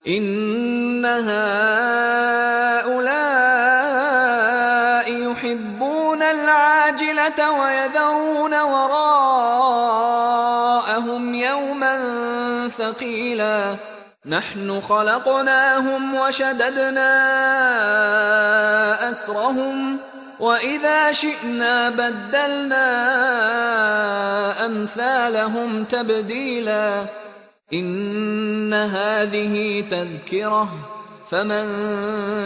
إن هؤلاء يحبون العاجلة ويذرون وراءهم يوما ثقيلا نحن خلقناهم وشددنا أسرهم وإذا شئنا بدلنا أمثالهم تبديلا إن هذه تذكرة فمن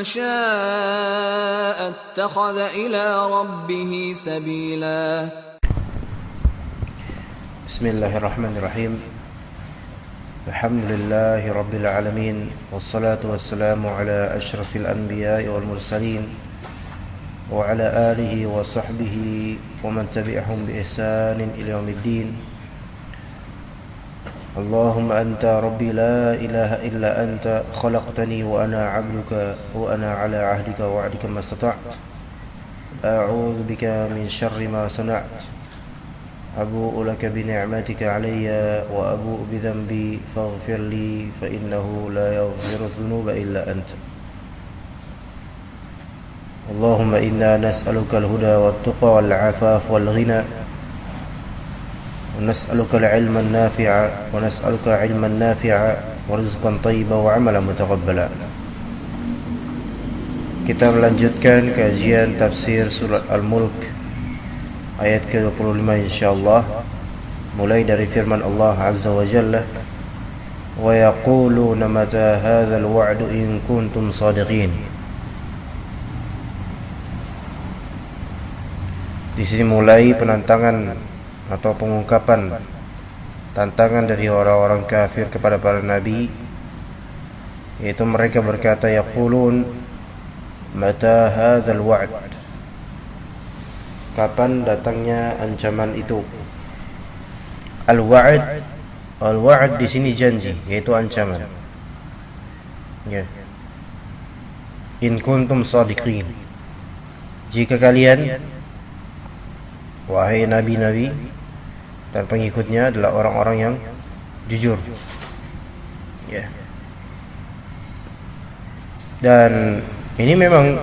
شاء اتخذ إلى ربه سبيلا بسم الله الرحمن الرحيم الحمد لله رب العالمين والصلاة والسلام على أشرف الأنبياء والمرسلين وعلى آله وصحبه ومن تبعهم بإحسان إلى يوم الدين اللهم أنت ربي لا إله إلا أنت خلقتني وأنا عبدك وأنا على عهدك ووعدك ما استطعت أعوذ بك من شر ما صنعت أبوء لك بنعمتك علي وأبوء بذنبي فاغفر لي فإنه لا يغفر الذنوب إلا أنت اللهم إنا نسألك الهدى والتقى والعفاف والغنى ونسألك العلم النافع ونسألك علما نافعا ورزقا طيبا وعملا متقبلا. Kita melanjutkan kajian tafsir surat Al-Mulk ayat ke-25 insyaallah, mulai dari firman Allah Azza wa Jalla, wa yaquluna mata hadzal wa'du in kuntum shadiqin. Di sini mulai penantangan atau pengungkapan tantangan dari orang-orang kafir kepada para nabi, yaitu mereka berkata yaqulun mata hadzal wa'd, kapan datangnya ancaman itu. Al-wa'd di sini janji, yaitu ancaman. Ya. In kuntum shadiqin, jika kalian wahai nabi-nabi dan pengikutnya adalah orang-orang yang jujur. Ya. Dan ini memang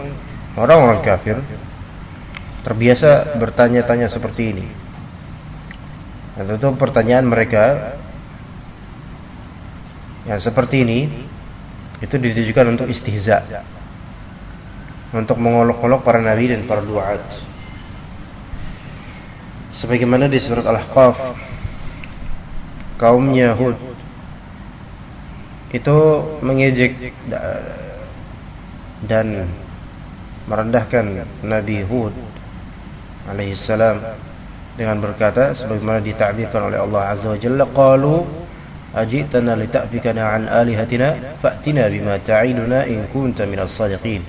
orang-orang kafir terbiasa bertanya-tanya seperti ini. Dan tentu pertanyaan mereka yang seperti ini itu ditujukan untuk istihza, untuk mengolok-olok para nabi dan para duat. Sebagaimana di surat Al-Ahqaf, kaumnya Hud itu mengejek dan merendahkan Nabi Hud alaihissalam dengan berkata sebagaimana ditakbirkan oleh Allah Azza wa Jalla, qalu ajitana lita'fikana an alihatina fa'tina bima ta'iduna in kunta minas sadiqin.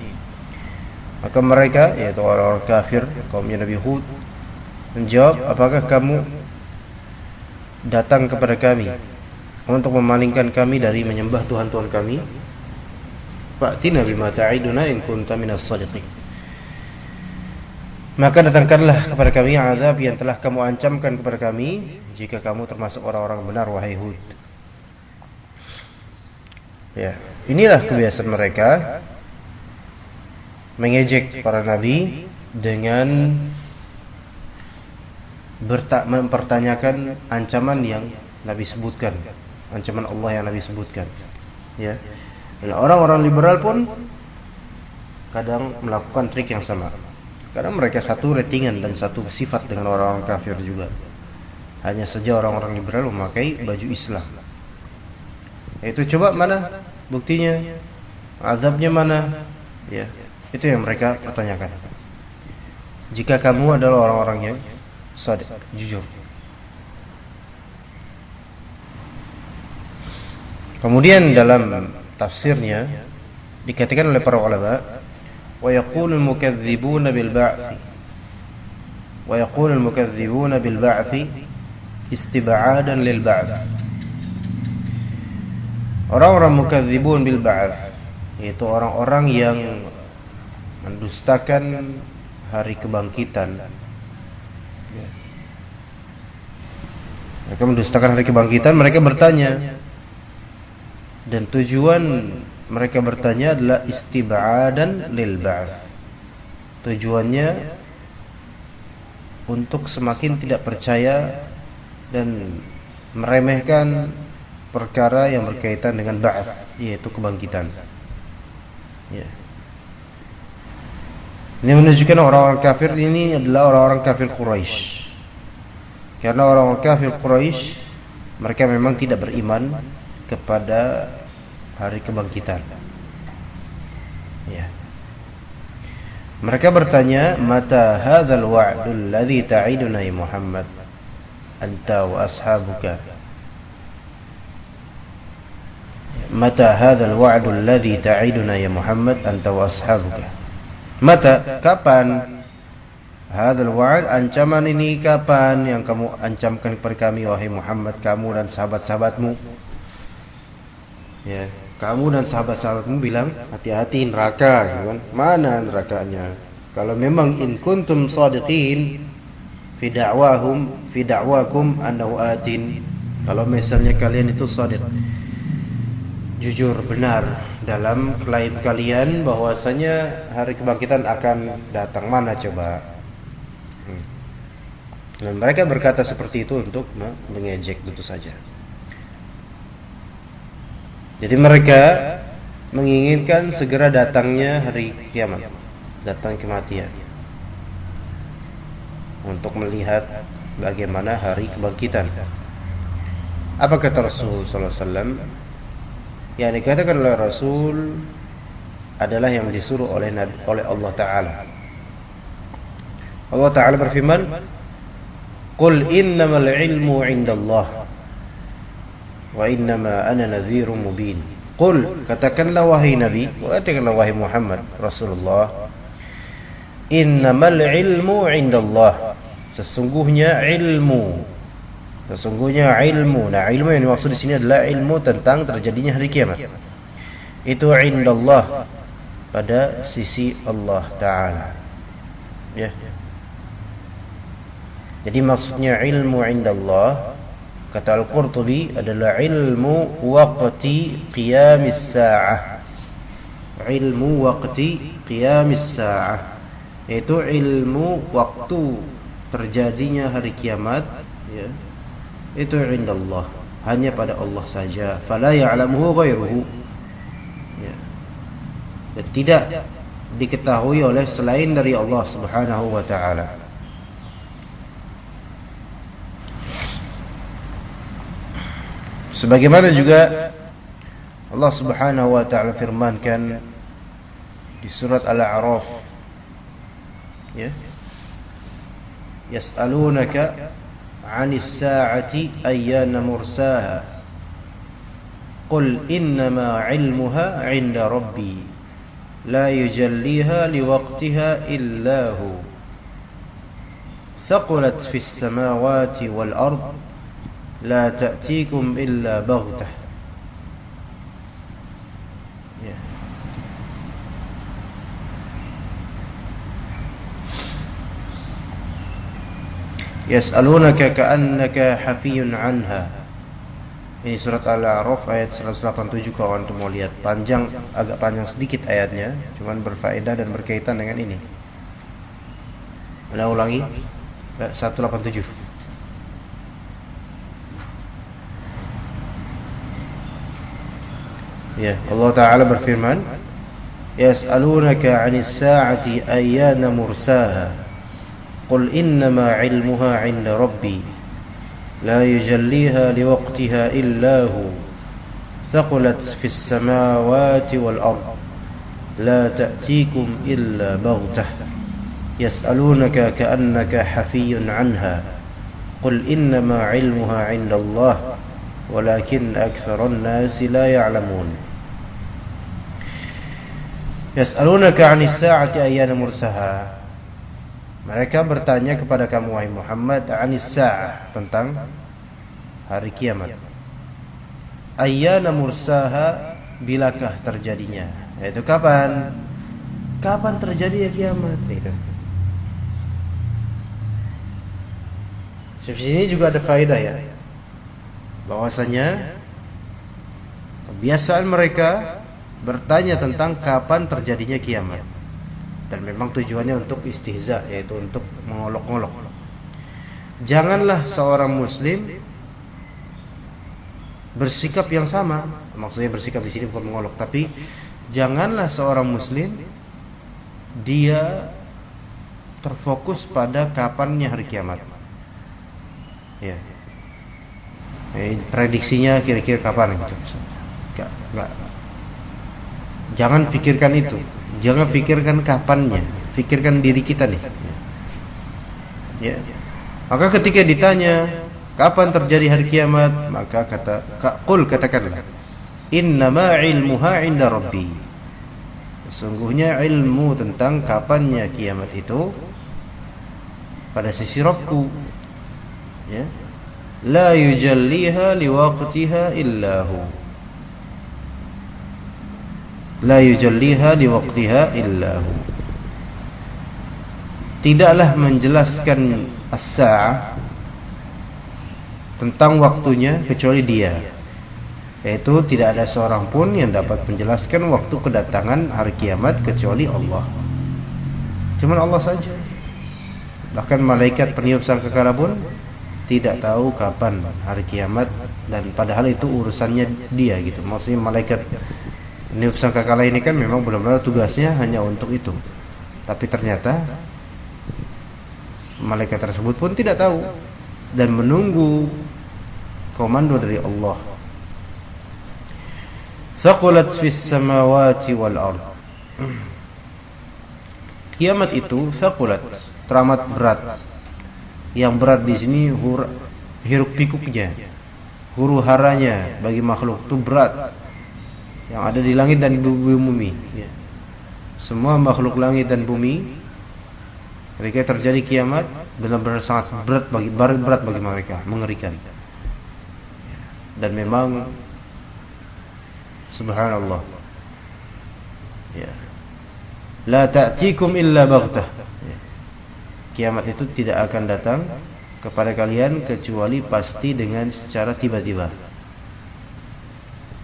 Maka mereka, yaitu orang-orang kafir kaumnya Nabi Hud, menjawab, apakah kamu datang kepada kami untuk memalingkan kami dari menyembah Tuhan-Tuhan kami? Fa'tina bima ta'iduna in kunta minas sadiqin. Maka datangkanlah kepada kami azab yang telah kamu ancamkan kepada kami jika kamu termasuk orang-orang benar, wahai Hud. Ya, inilah kebiasaan mereka, mengejek para nabi dengan mempertanyakan ancaman yang Nabi sebutkan, ancaman Allah yang Nabi sebutkan. Ya. Dan orang-orang liberal pun kadang melakukan trik yang sama. Kadang mereka satu ratingan dan satu sifat dengan orang-orang kafir juga. Hanya saja orang-orang liberal memakai baju Islam. Itu coba mana buktinya? Azabnya mana? Ya, itu yang mereka pertanyakan. Jika kamu adalah orang-orang yang shadiq, jujur. Kemudian dalam tafsirnya dikatakan oleh para ulama, wa yaqulul mukadzibuna bil ba'tsi, wa yaqulul mukadzibuna bil ba'tsi istib'adan lil ba'ts. Orang-orang mukadzibun bil ba'ts, yaitu orang-orang yang mendustakan hari kebangkitan. Mereka mendustakan hari kebangkitan. Mereka bertanya, Dan tujuan mereka bertanya adalah istib'adan lil ba'ts. Tujuannya untuk semakin tidak percaya dan meremehkan perkara yang berkaitan dengan ba'ts, yaitu kebangkitan. Ya. Ini menunjukkan orang-orang kafir ini adalah orang-orang kafir Quraisy. Karena orang-orang kafir Quraisy mereka memang tidak beriman kepada hari kebangkitan. Ya. Mereka bertanya, "Mata hadzal wa'dul ladzi ta'iduna ya Muhammad anta wa ashabuka?" Mata hadzal wa'dul ladzi ta'iduna ya Muhammad anta wa ashabuka. Mata, kapan? Hadzal wa'd, ancaman ini kapan yang kamu ancamkan kepada kami wahai Muhammad, kamu dan sahabat-sahabatmu? Ya, kamu dan sahabat-sahabatmu bilang hati-hati neraka, gitu kan? Mana nerakanya? Kalau memang in kuntum shadiqin fi da'wakum annahu atin. Kalau misalnya kalian itu shadiq, jujur benar dalam klaim kalian bahwasanya hari kebangkitan akan datang, mana coba? Dan mereka berkata seperti itu untuk mengejek itu saja. Jadi mereka menginginkan segera datangnya hari kiamat, datang kematian, untuk melihat bagaimana hari kebangkitan. Apa kata Rasul sallallahu alaihi wasallam? Yang dikatakan oleh Rasul adalah yang disuruh oleh Allah Ta'ala. Allah Ta'ala berfirman, "Qul innamal ilmu 'indallah wa innama ana nadhirun mubin." Qul, katakanlah wahai Nabi, katakanlah wahai Muhammad Rasulullah, innamal ilmu 'indallah, sesungguhnya ilmu. Nah, ilmu yang dimaksud di sini adalah ilmu tentang terjadinya hari kiamat. Itu 'indallah, pada sisi Allah Ta'ala. Ya. Jadi maksudnya ilmu 'indallah, kata Al-Qurtubi, adalah ilmu waqti qiyamis sa'ah. Ilmu waqti qiyamis sa'ah, yaitu ilmu waktu terjadinya hari kiamat, ya. Itu 'indallah, hanya pada Allah saja. Fala ya'lamuhu ghairuhu, ya. Dan tidak diketahui oleh selain dari Allah Subhanahu wa ta'ala. Sebagaimana juga Allah Subhanahu wa ta'ala firmankan di surat Al-A'raf, ya, yas'alunaka 'anis sa'ati ayyana mursaha qul innama 'ilmuha 'inda rabbi la yujalliha liwaqtiha illa hu thaqulat fis samawati wal ard la ta'tikum illa baghtah. Ya. Yas'alunaka ka'annaka hafiyun anha. Ini surat Al-A'raf ayat 187 kalau antum mau lihat. Panjang, agak panjang sedikit ayatnya, cuman berfaedah dan berkaitan dengan ini. Anda ulangi 187. Ya, Allah Ta'ala berfirman, yas'alunaka 'anis sa'ati ayyana mursaha qul innama 'ilmuha 'inda rabbi la yujalliha liwaqtiha illa hu thaqulat fis samawati wal ard la ta'tikum illa baghtah yas'alunaka ka'annaka hafiyun 'anha qul innama 'ilmuha 'inda Allah walakin aktharan nasi la ya'lamun. Yas'alunaka 'anis sa'ati ayyana mursaha. Mereka bertanya kepada kamu wahai Muhammad 'anis sa'ah, tentang hari kiamat. Ayyana mursaha, bilakah terjadinya? Yaitu kapan? Kapan terjadi kiamat itu? Di sini juga ada faedah, ya, bahwasanya Kebiasaan mereka bertanya tentang kapan terjadinya kiamat. Dan memang tujuannya untuk istihza, yaitu untuk mengolok-olok. Janganlah seorang muslim bersikap yang sama. Maksudnya bersikap di sini bukan mengolok, tapi janganlah seorang muslim dia terfokus pada kapannya hari kiamat. Ya. Prediksinya kira-kira kapan gitu. Enggak. Jangan pikirkan itu. Jangan pikirkan kapannya. Pikirkan diri kita nih. Ya. Maka ketika ditanya kapan terjadi hari kiamat, maka katakanlah innama ilmuha 'inda rabbi. Sesungguhnya ilmu tentang kapannya kiamat itu pada sisi Rabbku. Ya. La yujalliha liwaqtiha illa hu. La yujalliha liwaqtiha illa hu. Tidaklah menjelaskan as-sa'ah tentang waktunya kecuali Dia. Yaitu tidak ada seorang pun yang dapat menjelaskan waktu kedatangan hari kiamat kecuali Allah. Cuman Allah saja. Bahkan malaikat peniup sangkakala pun tidak tahu kapan hari kiamat, dan padahal itu urusannya Dia gitu. Maksudnya malaikat peniup sangkakala ini kan memang benar-benar tugasnya hanya untuk itu. Tapi ternyata malaikat tersebut pun tidak tahu dan menunggu komando dari Allah. Thaqulat fis samawati wal ard. Kiamat itu thaqulat, teramat berat. Yang berat di sini hiruk pikuknya, huru haranya bagi makhluk itu berat. Yang ada di langit dan bumi. Ya. Semua makhluk langit dan bumi ketika terjadi kiamat benar-benar sangat berat bagi mereka, mengerikan. Dan memang subhanallah. Ya. La ta'tikum illa baghtah. Kiamat itu tidak akan datang kepada kalian kecuali pasti dengan secara tiba-tiba.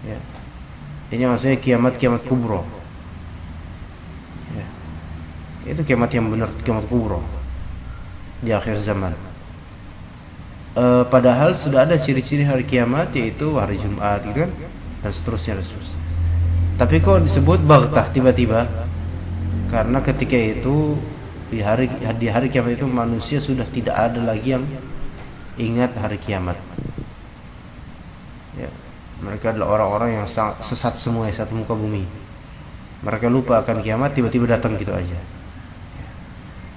Ya. Ini maksudnya kiamat kubro. Ya. Itu kiamat yang benar, kiamat kubro di akhir zaman. Padahal sudah ada ciri-ciri hari kiamat, yaitu hari Jumat, gitu kan, dan seterusnya. Tapi kok disebut baghtah, tiba-tiba? Karena ketika itu di hari kiamat itu manusia sudah tidak ada lagi yang ingat hari kiamat. Ya, mereka adalah orang-orang yang sangat sesat semua di satu muka bumi. Mereka lupa akan kiamat, tiba-tiba datang gitu aja.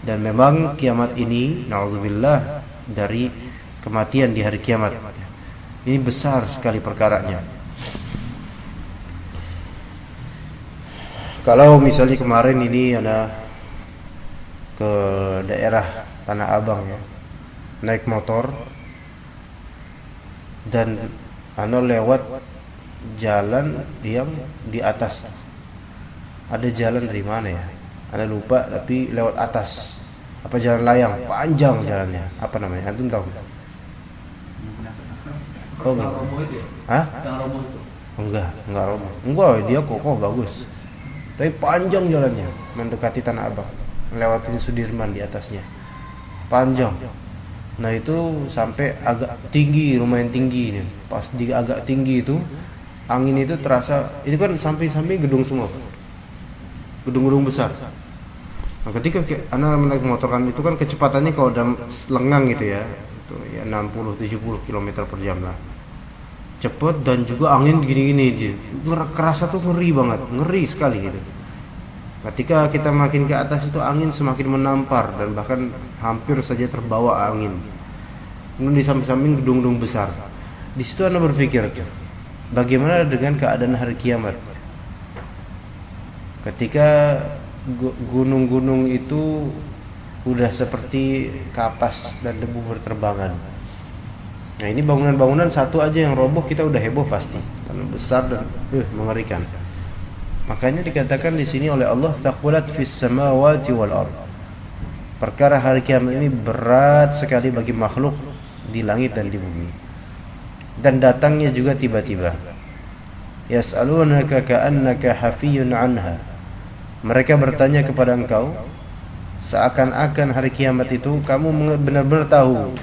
Dan memang kiamat ini, na'udzubillah, dari kematian di hari kiamat. Ini besar sekali perkaranya. Kalau misalnya kemarin ini ada ke daerah Tanah Abang ya, naik motor dan lewat jalan yang di atas. Ada jalan dari mana ya? Anda lupa, tapi lewat atas. Apa jalan layang? Panjang jalannya. Apa namanya? Antum tahu? Oh, roboh itu ya? Hah? Yang roboh itu? Enggak roboh. Enggak, dia kokoh bagus. Tapi panjang jalannya, mendekati Tanah Abang. Lewatin Sudirman di atasnya. Panjang. Nah itu sampai agak tinggi, lumayan tinggi ini. Pas di agak tinggi itu, angin itu terasa. Itu kan samping-samping gedung semua, gedung-gedung besar. Nah ketika anak menaik motor kan, itu kan kecepatannya kalau udah lengang gitu ya, itu ya 60-70 km per jam lah. Cepet dan juga angin gini-gini, kerasa tuh ngeri banget, ngeri sekali gitu. Ketika kita makin ke atas itu angin semakin menampar dan bahkan hampir saja terbawa angin. Kemudian di samping-samping gedung-gedung besar. Di situ Anda berpikir, bagaimana dengan keadaan hari kiamat? Ketika gunung-gunung itu udah seperti kapas dan debu berterbangan. Nah ini bangunan-bangunan satu aja yang roboh kita udah heboh pasti, karena besar dan mengerikan. Makanya dikatakan di sini oleh Allah, thaqulat fis samawati wal ard. Perkara hari kiamat ini berat sekali bagi makhluk di langit dan di bumi. Dan datangnya juga tiba-tiba. Yas'alunaka ka'annaka hafiyun anha. Mereka bertanya kepada engkau seakan-akan hari kiamat itu kamu benar-benar tahu.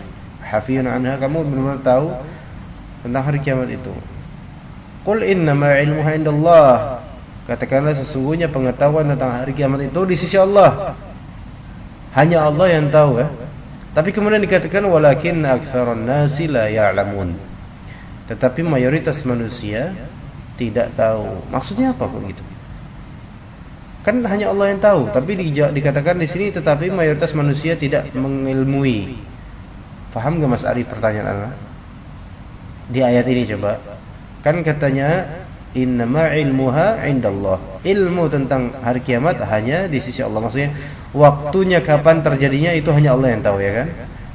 Hafiyun anha, kamu benar-benar tahu tentang hari kiamat itu. Qul innama ilmuha indallah. Katakanlah sesungguhnya pengetahuan tentang hari kiamat itu di sisi Allah. Hanya Allah yang tahu ya. Tapi kemudian dikatakan walakin aktsaran nasi la ya'lamun. Tetapi mayoritas manusia tidak tahu. Maksudnya apa kok gitu? Kan hanya Allah yang tahu, tapi dikatakan di sini tetapi mayoritas manusia tidak mengilmui. Paham gak Mas Arif pertanyaan Anda? Di ayat ini coba. Kan katanya innama ilmuha indallah. Ilmu tentang hari kiamat hanya di sisi Allah. Maksudnya waktunya kapan terjadinya itu hanya Allah yang tahu ya kan?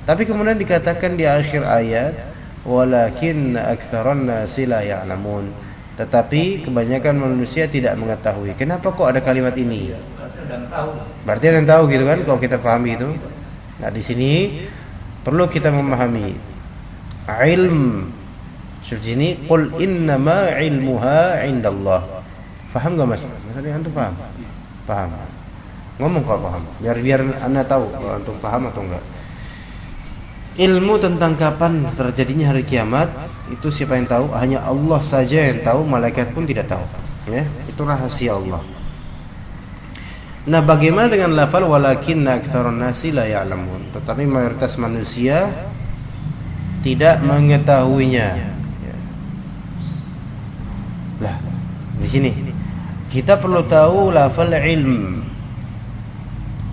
Tapi kemudian dikatakan di akhir ayat walakin aktsaran nasi la ya'lamun. Tetapi kebanyakan manusia tidak mengetahui. Kenapa kok ada kalimat ini? Berarti ada yang tahu gitu kan kalau kita pahami itu. Nah, di sini perlu kita memahami ilm. Seperti ini qul innama ilmuha indallah. Paham enggak Mas? Maksudnya antum paham? Paham. Ngomong kalau paham. Biar Anda tahu kalau antum paham atau enggak. Ilmu tentang kapan terjadinya hari kiamat itu siapa yang tahu? Hanya Allah saja yang tahu, malaikat pun tidak tahu. Ya, itu rahasia Allah. Nah, bagaimana dengan lafal walakinna aktsarun nasi la ya'lamun? Tetapi mayoritas manusia tidak mengetahuinya. Ya. Lah, di sini kita perlu tahu lafal ilm.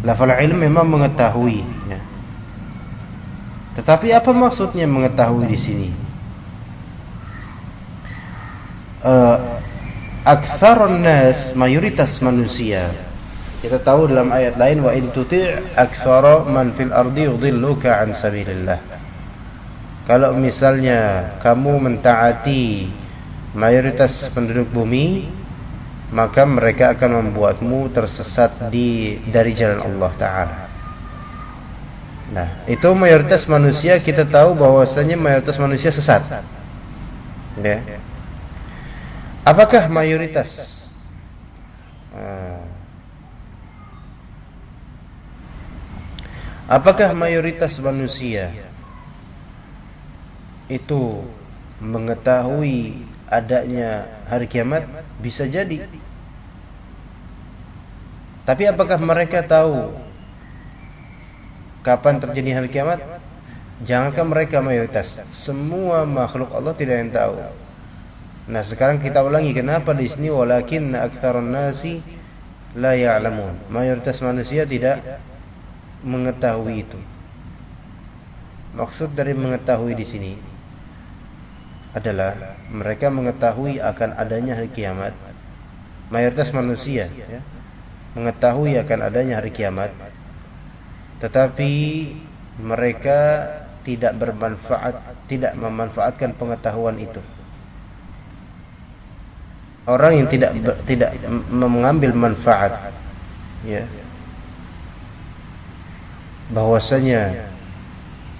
Lafal ilm memang mengetahui, ya. Tetapi apa maksudnya mengetahui di sini? Aktsarun nas, mayoritas manusia. Kita tahu dalam ayat lain wa in tuti' aktsara man fil ardi yudilluka an sabilillah. Kalau misalnya kamu mentaati mayoritas penduduk bumi, maka mereka akan membuatmu tersesat dari jalan Allah Ta'ala. Nah, itu mayoritas manusia, kita tahu bahwasanya mayoritas manusia sesat. Ya. Apakah mayoritas? Apakah mayoritas manusia itu mengetahui adanya hari kiamat? Bisa jadi. Tapi apakah mereka tahu kapan terjadi hari kiamat? Jangankan mereka mayoritas, semua makhluk Allah tidak yang tahu. Nah, sekarang kita ulangi kenapa di sini walakin aktsarun nasi la ya'lamun. Mayoritas manusia tidak mengetahui itu. Maksud dari mengetahui di sini adalah mereka mengetahui akan adanya hari kiamat. Mayoritas manusia ya, mengetahui akan adanya hari kiamat, tetapi mereka tidak memanfaatkan pengetahuan itu. Orang yang tidak mengambil manfaat, ya, bahwasanya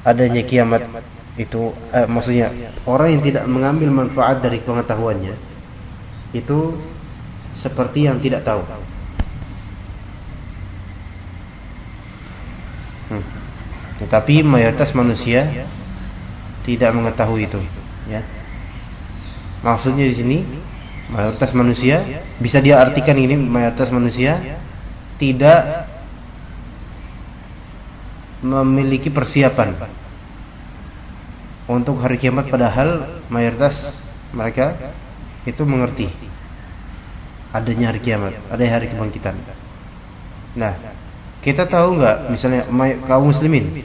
adanya kiamat itu, maksudnya orang yang tidak mengambil manfaat dari pengetahuannya itu seperti yang tidak tahu. Tetapi mayoritas manusia tidak mengetahui itu, ya. Maksudnya di sini mayoritas manusia bisa dia artikan ini, mayoritas manusia tidak memiliki persiapan untuk hari kiamat, padahal mayoritas mereka itu mengerti adanya hari kiamat, ada hari kebangkitan. Nah, kita tahu nggak misalnya kaum muslimin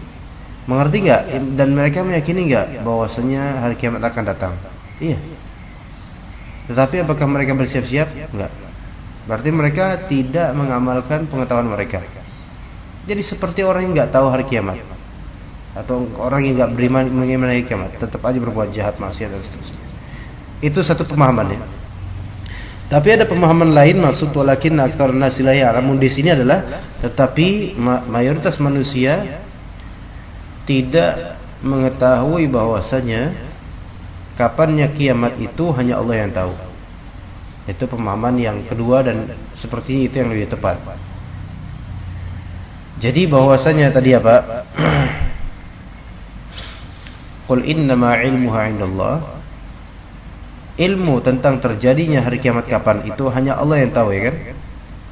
mengerti nggak dan mereka meyakini nggak bahwasanya hari kiamat akan datang? Iya. Tetapi apakah mereka bersiap-siap? Enggak. Berarti mereka tidak mengamalkan pengetahuan mereka. Jadi seperti orang yang nggak tahu hari kiamat, atau orang yang nggak beriman mengenai hari kiamat, tetap aja berbuat jahat, maksiat dan seterusnya. Itu satu pemahaman ya. Tapi ada pemahaman lain, maksud walakin aktsarun nasi la ya'lamun di sini adalah tetapi mayoritas manusia tidak mengetahui bahwasanya kapannya kiamat itu hanya Allah yang tahu. Itu pemahaman yang kedua dan seperti itu yang lebih tepat. Jadi bahwasanya tadi apa? Qul innama ilmuha indallah. Ilmu tentang terjadinya hari kiamat kapan itu hanya Allah yang tahu, ya kan?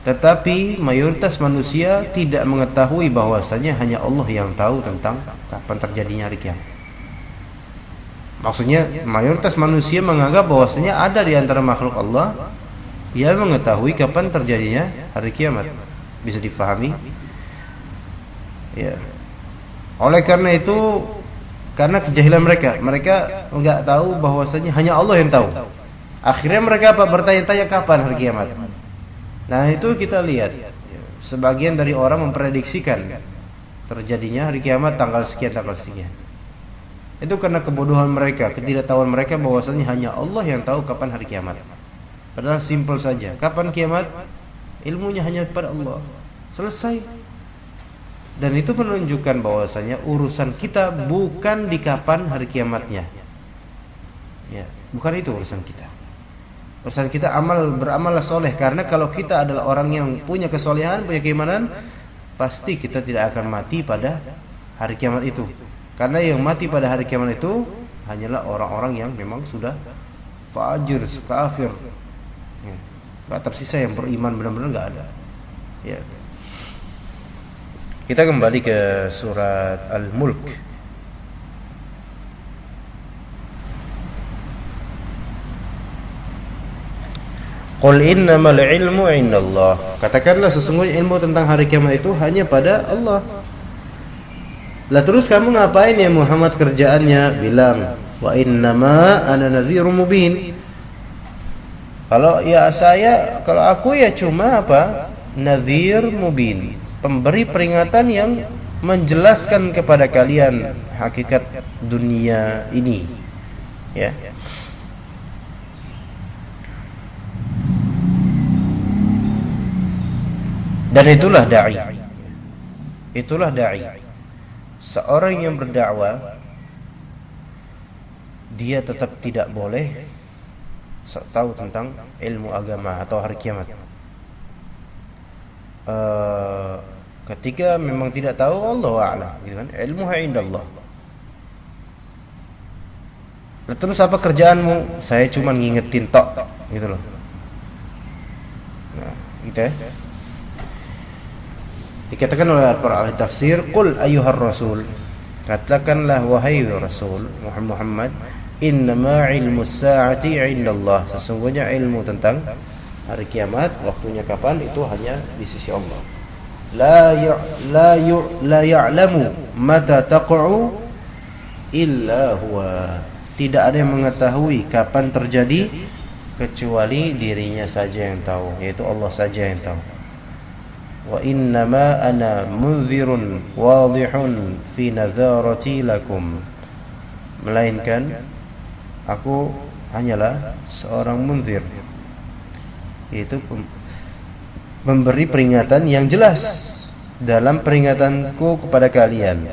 Tetapi mayoritas manusia tidak mengetahui bahwasanya hanya Allah yang tahu tentang kapan terjadinya hari kiamat. Maksudnya mayoritas manusia menganggap bahwasanya ada di antara makhluk Allah yang mengetahui kapan terjadinya hari kiamat. Bisa dipahami? Ya. Oleh karena itu, karena kejahilan mereka enggak tahu bahwasanya hanya Allah yang tahu. Akhirnya mereka bertanya-tanya kapan hari kiamat. Nah, itu kita lihat. Sebagian dari orang memprediksikan terjadinya hari kiamat tanggal sekian. Itu karena kebodohan mereka, ketidaktahuan mereka bahwasanya hanya Allah yang tahu kapan hari kiamat. Padahal simpel saja. Kapan kiamat? Ilmunya hanya pada Allah. Selesai. Dan itu menunjukkan bahwasanya urusan kita bukan di kapan hari kiamatnya. Ya, bukan itu urusan kita. Urusan kita beramal soleh, karena kalau kita adalah orang yang punya kesolehan, punya keimanan, pasti kita tidak akan mati pada hari kiamat itu. Karena yang mati pada hari kiamat itu hanyalah orang-orang yang memang sudah fajir, kafir. Gak tersisa yang beriman benar-benar, gak ada. Ya. Kita kembali ke surat Al-Mulk. Qul innamal ilmu indallah. Katakanlah sesungguhnya ilmu tentang hari kiamat itu hanya pada Allah. Lah terus kamu ngapain ya Muhammad kerjaannya? Bilang, wa innama ana nadhirun mubin. Kalau aku ya cuma apa? Nadhir mubin, pemberi peringatan yang menjelaskan kepada kalian hakikat dunia ini. Ya. Dan itulah dai. Itulah dai. Seorang yang berdakwah, dia tetap tidak boleh sok tahu tentang ilmu agama atau hari kiamat. Ketika memang tidak tahu, Allahu a'lam, gitu kan? Ilmuha indallah. Terus apa kerjaanmu? Saya cuma ngingetin tok, gitu loh. Nah, gitu ya. Dikatakan oleh para ahli tafsir, qul ayyuhar rasul, katakanlah wahai rasul Muhammad, innama ilmus saati indallah, sesungguhnya ilmu tentang hari kiamat, waktunya kapan, itu hanya di sisi Allah. La ya'lamu mata taqa'u illa huwa. Tidak ada yang mengetahui kapan terjadi kecuali dirinya saja yang tahu, yaitu Allah saja yang tahu. Wa innama ana munzirun wadihun fi nazarati lakum, melainkan aku hanyalah seorang munzir, yaitu memberi peringatan yang jelas dalam peringatanku kepada kalian.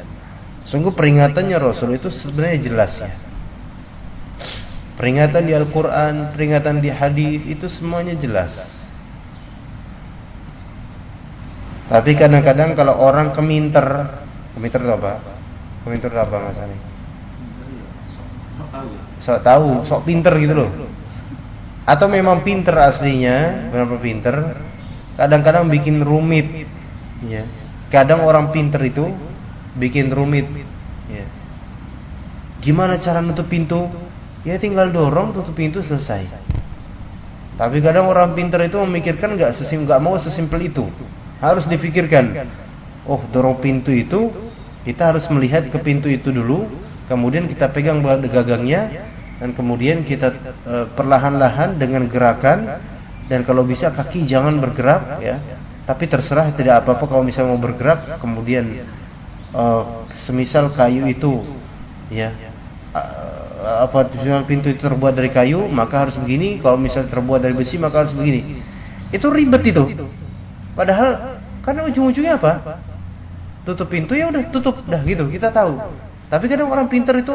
Sungguh peringatannya Rasul itu sebenarnya jelas ya. Peringatan di Al-Quran, peringatan di hadis, itu semuanya jelas. Tapi kadang-kadang kalau orang keminter itu apa? Keminter itu apa Mas Ani? Sok tahu, sok pinter gitu loh. Atau memang pinter aslinya, benar-benar pinter, kadang-kadang bikin rumit ya. Kadang orang pinter itu bikin rumit ya. Gimana cara nutup pintu? Ya tinggal dorong, tutup pintu, selesai. Tapi kadang orang pinter itu memikirkan enggak mau sesimpel itu. Harus dipikirkan. Oh, dorong pintu itu kita harus melihat ke pintu itu dulu, kemudian kita pegang gagangnya, dan kemudian kita perlahan-lahan dengan gerakan, dan kalau bisa kaki jangan bergerak ya. Tapi terserah, tidak apa-apa kalau misalnya mau bergerak. Kemudian semisal kayu itu ya, pintu itu terbuat dari kayu, maka harus begini. Kalau misalnya terbuat dari besi, maka harus begini. Itu ribet itu. Padahal karena ujung-ujungnya apa? Tutup pintu, ya udah tutup, dah gitu, kita tahu. Tapi kadang orang pintar itu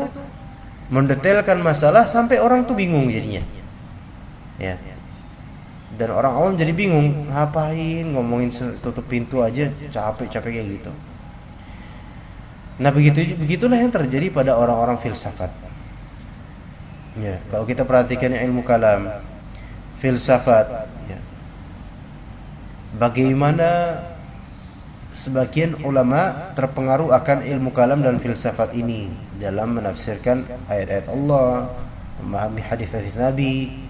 mendetailkan masalah sampai orang tuh bingung jadinya. Ya. Dan orang awam jadi bingung, ngapain ngomongin tutup pintu aja, capek-capek kayak gitu. Nah, begitulah yang terjadi pada orang-orang filsafat. Ya, kalau kita perhatikan ilmu kalam, filsafat, ya. Bagaimana sebagian ulama terpengaruh akan ilmu kalam dan filsafat ini dalam menafsirkan ayat-ayat Allah, memahami hadis-hadis Nabi.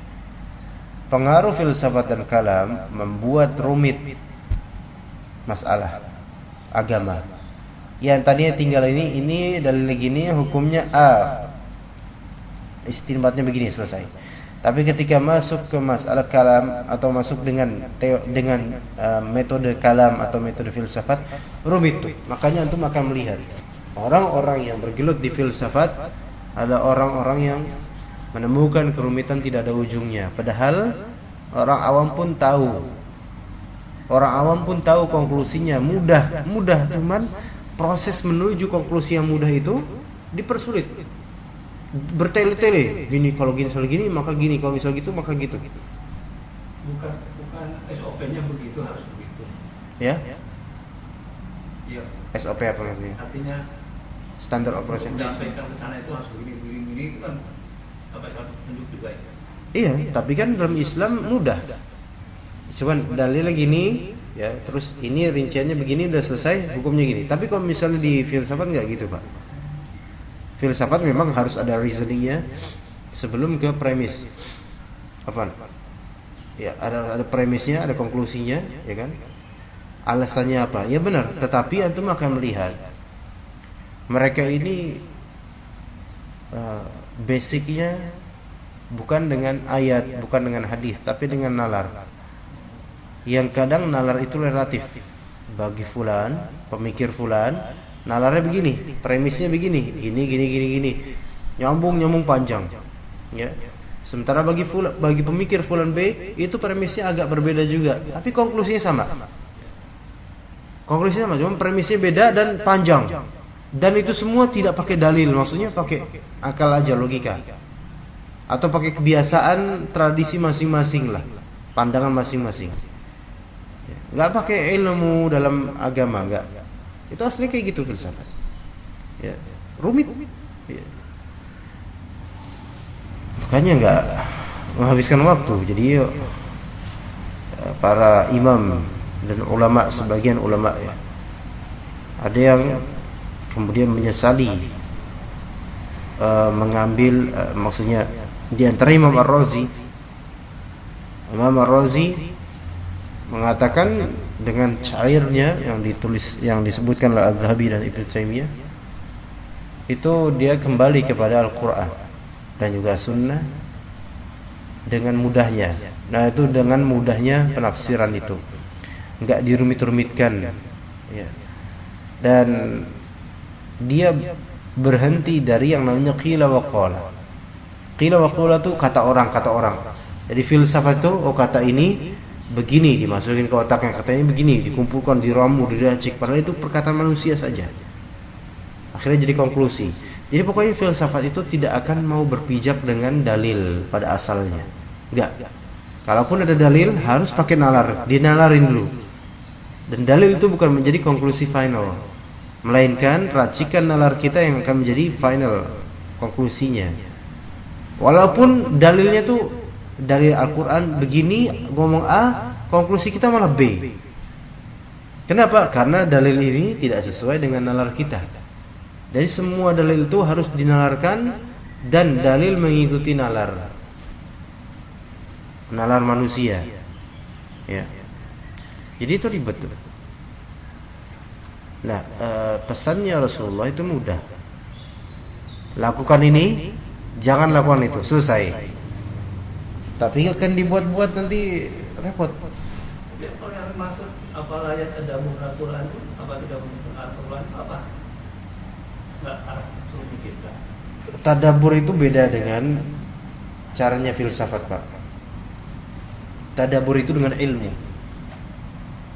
Pengaruh filsafat dan kalam membuat rumit masalah agama. Yang tadinya tinggal ini dalil gini, hukumnya A, istinbatnya begini, selesai. Tapi ketika masuk ke masalah kalam atau masuk dengan metode kalam atau metode filsafat, rumit tuh. Makanya antum akan melihat orang-orang yang bergelut di filsafat ada orang-orang yang menemukan kerumitan tidak ada ujungnya. Padahal orang awam pun tahu. Orang awam pun tahu konklusinya mudah, cuman proses menuju konklusi yang mudah itu dipersulit. Bertele-tele, gini kalau gini soal gini maka gini, kalau misal gitu maka gitu. Bukan SOP-nya begitu, harus begitu. Ya? Iya. SOP apa maksudnya? Artinya Standard operation. menyampaikan ke sana itu harus begini itu kan sampai satu petunjuk juga ya. Iya, tapi kan dalam Islam mudah. Cuman dalilnya gini, ya, terus ini rinciannya begini udah selesai, hukumnya gini. Tapi kalau misalnya di filsafat nggak gitu, Pak. Filsafat memang harus ada reasoningnya sebelum ke premis. Apa? Ya, ada premisnya, ada konklusinya, ya kan? Alasannya apa? Ya benar, tetapi antum akan melihat mereka ini basicnya bukan dengan ayat, bukan dengan hadis, tapi dengan nalar. Yang kadang nalar itu relatif. Bagi fulan, pemikir fulan, nalarnya begini, premisnya begini, gini. Nyambung panjang. Ya. Sementara bagi pemikir fulan B, itu premisnya agak berbeda juga, tapi konklusinya sama. Konklusinya sama, cuma premisnya beda dan panjang. Dan itu semua tidak pakai dalil, maksudnya pakai akal aja, logika. Atau pakai kebiasaan tradisi masing-masing lah, pandangan masing-masing. Nggak pakai ilmu dalam agama, nggak. Itu aslinya kayak gitu filsafat. Ya, rumit. Ya. Makanya nggak menghabiskan waktu. Jadi para imam dan ulama, sebagian ulama ya, ada yang kemudian menyesali mengambil maksudnya di antara Imam Ar-Razi mengatakan dengan syairnya yang disebutkan oleh Az-Zahabi dan Ibnu Taimiyah, itu dia kembali kepada Al-Qur'an dan juga Sunnah dengan mudahnya. Nah, itu dengan mudahnya penafsiran itu, enggak dirumit-rumitkan ya. Dan dia berhenti dari yang namanya qila wa qala. Qila wa qala itu kata orang. Jadi filsafat itu, oh kata ini begini, dimasukin ke otaknya, katanya begini, dikumpulkan, diramu, diracik, padahal itu perkataan manusia saja. Akhirnya jadi konklusi. Jadi pokoknya filsafat itu tidak akan mau berpijak dengan dalil pada asalnya. Enggak. Kalaupun ada dalil harus pakai nalar, dinalarin dulu. Dan dalil itu bukan menjadi konklusi final, melainkan racikan nalar kita yang akan menjadi final konklusinya. Walaupun dalilnya tuh dari Al-Quran begini, ngomong A, konklusi kita malah B. Kenapa? Karena dalil ini tidak sesuai dengan nalar kita. Jadi semua dalil itu harus dinalarkan, dan dalil mengikuti nalar manusia ya. Jadi itu ribet tuh. Nah, pesannya Rasulullah itu mudah. Lakukan ini, jangan lakukan itu, selesai. Tapi akan dibuat-buat nanti repot. Dia kalau yang maksud apa ayat tadabbur Al-Quran itu, apa tadabbur Al-Quran apa? Enggak arah suruh pikirkan. Tadabbur itu beda dengan caranya filsafat, Pak. Tadabbur itu dengan ilmu.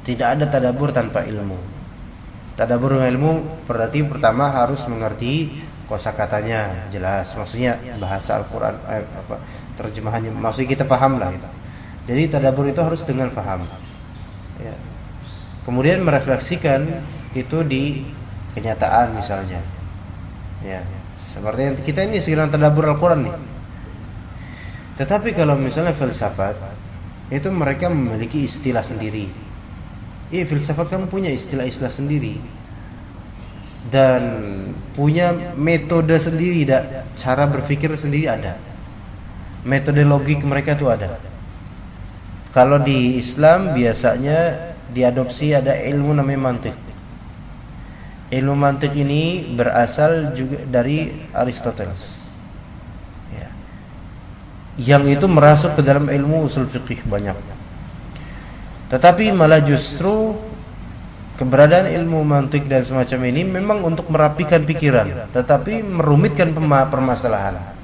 Tidak ada tadabbur tanpa ilmu. Tadabbur dengan ilmu berarti pertama harus mengerti kosakatanya jelas, maksudnya bahasa Al-Quran terjemahannya, maksudnya kita paham lah itu. Jadi tadabbur itu harus dengan faham. Ya. Kemudian merefleksikan itu di kenyataan misalnya. Ya. Seperti yang kita ini sedang tadabbur Al-Qur'an nih. Tetapi kalau misalnya filsafat, itu mereka memiliki istilah sendiri. Iya, filsafat kan punya istilah-istilah sendiri dan punya metode sendiri, cara berpikir sendiri ada. Metode logik mereka itu ada. Kalau di Islam biasanya diadopsi ada ilmu namanya mantik. Ilmu mantik ini berasal juga dari Aristoteles. Ya. Yang itu merasuk ke dalam ilmu usul fikih banyak. Tetapi malah justru keberadaan ilmu mantik dan semacam ini memang untuk merapikan pikiran, tetapi merumitkan permasalahan.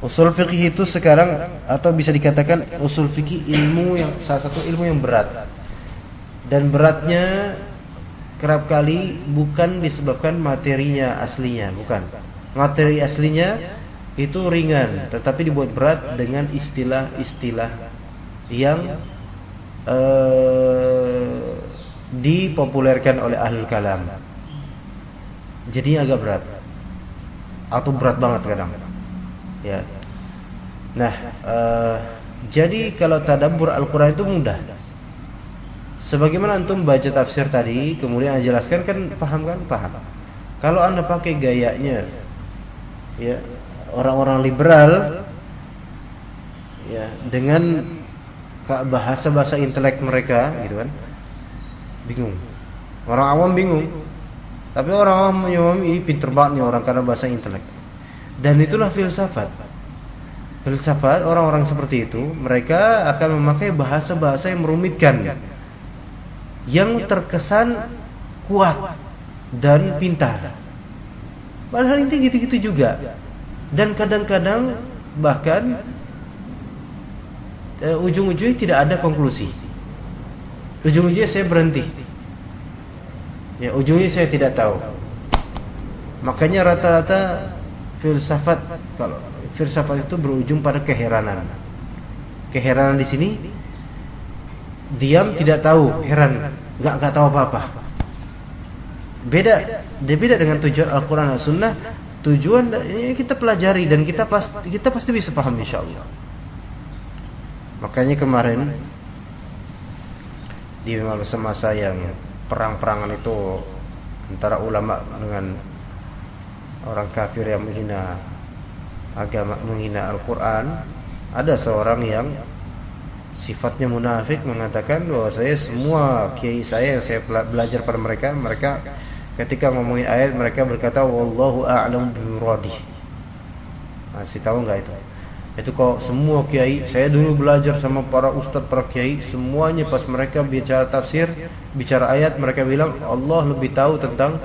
Usul fikih itu sekarang, atau bisa dikatakan usul fikih ilmu yang salah satu ilmu yang berat. Dan beratnya kerap kali bukan disebabkan materinya aslinya, bukan. Materi aslinya itu ringan, tetapi dibuat berat dengan istilah-istilah yang dipopulerkan oleh ahlul kalam. Jadi agak berat, atau berat banget kadang. Ya. Nah, jadi kalau tadabbur Al-Qur'an itu mudah. Sebagaimana antum baca tafsir tadi, kemudian Anda jelaskan kan, paham kan? Paham. Kalau Anda pakai gayanya, ya, orang-orang liberal, ya, dengan bahasa-bahasa intelek mereka, gitu kan, bingung. Orang awam bingung. Tapi orang awam ini pinter banget nih orang karena bahasa intelek. Dan itulah filsafat. Filsafat orang-orang seperti itu, mereka akan memakai bahasa-bahasa yang merumitkan, yang terkesan kuat dan pintar. Padahal intinya gitu-gitu juga. Dan kadang-kadang bahkan ujung-ujungnya tidak ada konklusi. Ujung-ujungnya saya berhenti. Ya, ujungnya saya tidak tahu. Makanya rata-rata filsafat, kalau filsafat itu berujung pada keheranan. Keheranan di sini diam, tidak tahu, heran, nggak tahu apa-apa. Beda dengan tujuan Al-Quran dan Sunnah. Tujuan ini kita pelajari dan kita pasti bisa paham insyaallah. Makanya kemarin di masa-masa yang perang-perangan itu antara ulama dengan orang kafir yang menghina agama, menghina Al-Quran, ada seorang yang sifatnya munafik mengatakan bahwa semua kiai saya yang saya belajar pada mereka ketika ngomongin ayat mereka berkata wallahu a'lam bimuradi. Masih tahu nggak itu? Itu kok semua kiai, saya dulu belajar sama para ustadz, para kiai, semuanya pas mereka bicara tafsir, bicara ayat, mereka bilang Allah lebih tahu tentang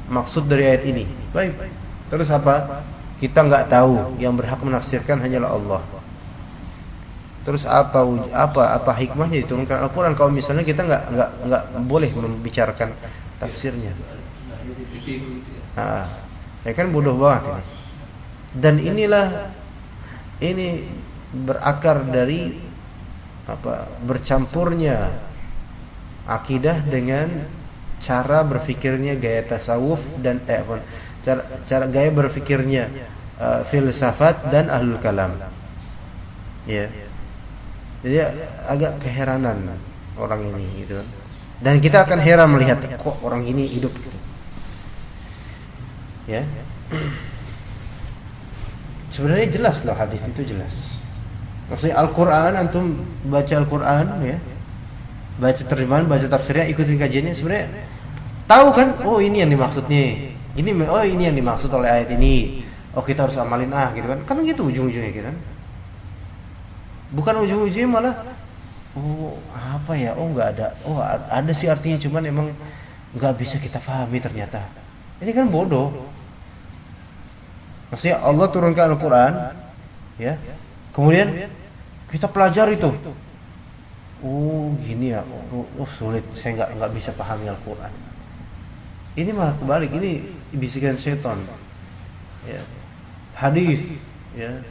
maksud dari ayat ini. Baik. Terus apa? Kita nggak tahu, yang berhak menafsirkan hanyalah Allah. Terus apa hikmahnya diturunkan Al-Quran kalau misalnya kita nggak boleh membicarakan tafsirnya? Nah, ya kan bodoh banget ini. Dan ini berakar dari bercampurnya akidah dengan cara berfikirnya gaya tasawuf dan cara gaya berfikirnya filsafat dan ahlul kalam. Ya. Jadi agak keheranan orang ini gitu. Dan kita akan heran melihat kok orang ini hidup gitu. Ya. Sebenarnya jelas loh, hadis itu jelas. Maksudnya Al-Quran, antum baca Al-Quran ya, baca terjemahan, baca tafsirnya, ikutin kajiannya, sebenarnya tahu kan, oh ini yang dimaksudnya, ini yang dimaksud oleh ayat ini, oh kita harus amalin gitu kan, kan gitu ujung-ujungnya gitu kan. Bukan ujung-ujungnya malah, oh apa ya, oh nggak ada, oh ada sih artinya, cuman emang nggak bisa kita pahami ternyata. Ini kan bodoh. Maksudnya Allah turunkan Al-Quran, ya. Kemudian kita pelajari itu. Oh gini ya, oh sulit, saya nggak bisa pahami Al-Quran. Ini malah kebalik, ini bisikan setan. Ya. Hadis, ya.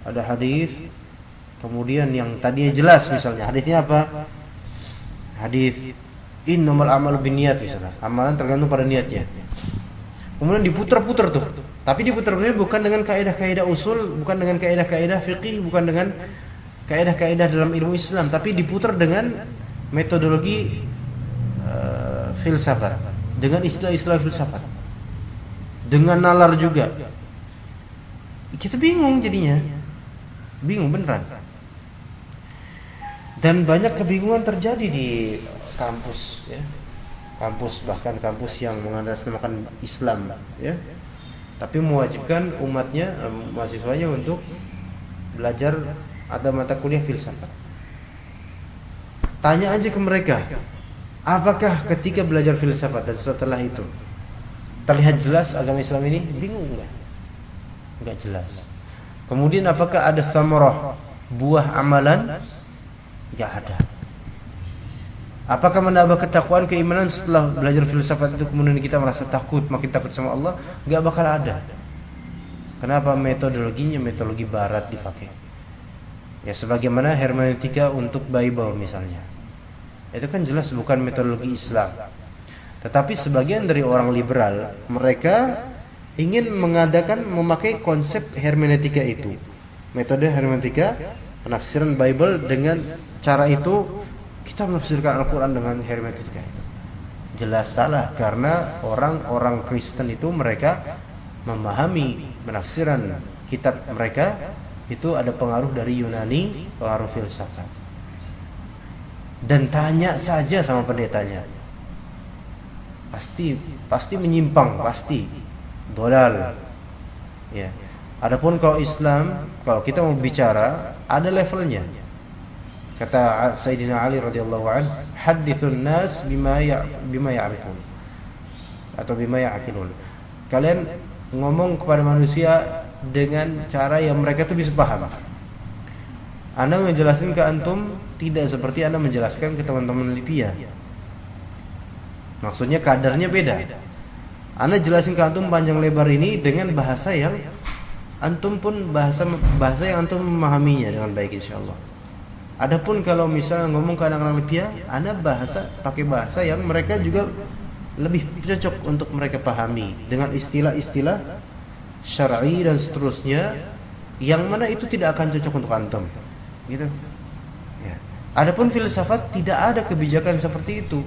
Ada hadis Kemudian yang tadinya jelas misalnya hadisnya apa? Hadis innamal a'malu binniyat misalnya. Amalan tergantung pada niatnya. Kemudian diputar-putar tuh. Tapi diputar-putar bukan dengan kaidah-kaidah usul, bukan dengan kaidah-kaidah fikih, bukan dengan kaidah-kaidah dalam ilmu Islam, tapi diputar dengan metodologi filsafat, dengan istilah-istilah filsafat, dengan nalar juga. Kita bingung jadinya, bingung beneran. Dan banyak kebingungan terjadi di kampus, ya. Kampus, bahkan kampus yang mengatasnamakan Islam, ya, tapi mewajibkan umatnya, mahasiswanya untuk belajar ada mata kuliah filsafat. Tanya aja ke mereka, apakah ketika belajar filsafat dan setelah itu terlihat jelas agama Islam ini? Bingung enggak? Enggak jelas. Kemudian apakah ada thamarah, buah amalan? Enggak ada. Apakah menambah ketakwaan, keimanan setelah belajar filsafat itu kemudian kita merasa takut, makin takut sama Allah? Enggak bakal ada. Kenapa? Metodologinya metodologi barat dipakai. Ya sebagaimana hermeneutika untuk Bible misalnya. Itu kan jelas bukan metodologi Islam. Tetapi sebagian dari orang liberal, mereka ingin memakai konsep hermeneutika itu. Metode hermeneutika, penafsiran Bible, dengan cara itu kita menafsirkan Al-Quran dengan hermeneutika itu. Jelas salah, karena orang-orang Kristen itu mereka memahami penafsiran kitab mereka itu ada pengaruh dari Yunani, pengaruh filsafat. Dan tanya saja sama pendetanya, pasti menyimpang, pasti dolal. Ya. Adapun kalau Islam, kalau kita mau bicara, ada levelnya. Kata Sayyidina Ali radhiyallahu anhu, hadithun nas bima ya'rifun atau bima ya'qilun. Kalian ngomong kepada manusia dengan cara yang mereka tuh bisa paham. Anda menjelaskan ke antum tidak seperti Anda menjelaskan ke teman-teman Libya. Maksudnya kadarnya beda. Anda jelasin ke antum panjang lebar ini dengan bahasa yang antum pun bahasa yang antum memahaminya dengan baik insyaallah. Adapun kalau misalnya ngomong ke anak-anak Libya, Anda pakai bahasa yang mereka juga lebih cocok untuk mereka pahami dengan istilah-istilah syar'i dan seterusnya, yang mana itu tidak akan cocok untuk antum, gitu. Ya. Adapun filsafat tidak ada kebijakan seperti itu.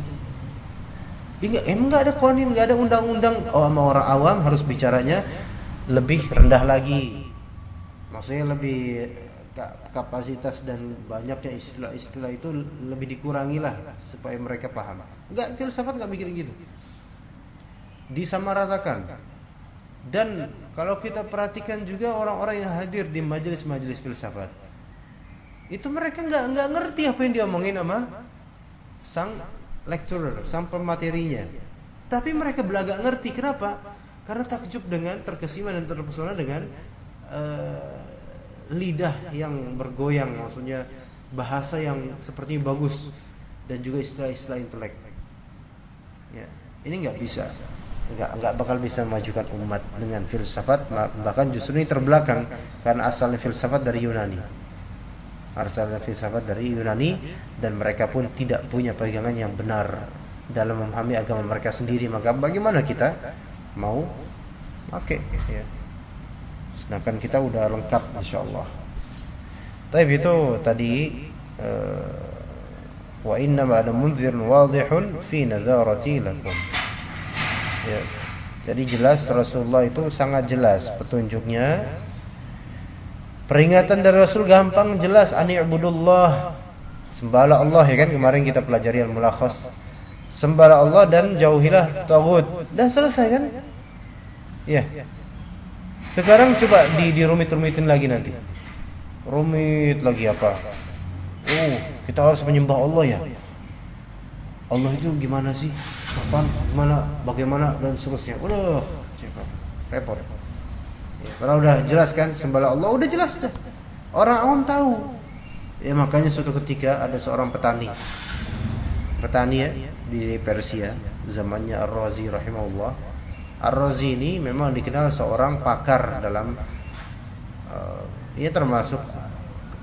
Emang nggak ada qawanin, nggak ada undang-undang. Sama orang awam harus bicaranya lebih rendah lagi, maksudnya lebih kapasitas dan banyaknya istilah-istilah itu lebih dikurangi lah supaya mereka paham. Enggak, filsafat enggak bikin gitu. Disamaratakan. Dan kalau kita perhatikan juga orang-orang yang hadir di majelis-majelis filsafat, itu mereka enggak ngerti apa yang diomongin sama sang lecturer, sang pematerinya. Tapi mereka belagak ngerti. Kenapa? Karena takjub dengan, terkesima dan terpesona dengan lidah yang bergoyang, maksudnya bahasa yang sepertinya bagus, dan juga istilah-istilah intelek. Ya, ini nggak bisa, nggak bakal bisa memajukan umat dengan filsafat. Bahkan justru ini terbelakang karena asalnya filsafat dari Yunani. Dan mereka pun tidak punya pegangan yang benar dalam memahami agama mereka sendiri. Maka bagaimana kita mau pakai? Ya. Sedangkan kita udah lengkap insyaallah. Tapi itu tadi wa inna ma'ana munzirun wadihun fi nadharati lakum. Ya. Jadi jelas Rasulullah itu sangat jelas petunjuknya. Peringatan dari Rasul gampang, jelas, ani'budullah, sembahlah Allah, ya kan, kemarin kita pelajari al-mulakhas. Sembahlah Allah dan jauhilah taghut. Dan selesai kan? Ya. Sekarang coba dirumit-rumitin lagi nanti. Rumit lagi apa? Kita harus menyembah Allah ya. Allah itu gimana sih? Kapan? Gimana? Bagaimana? Dan seterusnya. Udah, repot. Ya, kalau udah jelas kan sembahlah Allah, udah jelas dah. Orang awam tahu. Ya makanya suatu ketika ada seorang petani ya di Persia, zamannya Ar-Razi rahimahullah. Ar-Razi ini memang dikenal seorang pakar dalam ia termasuk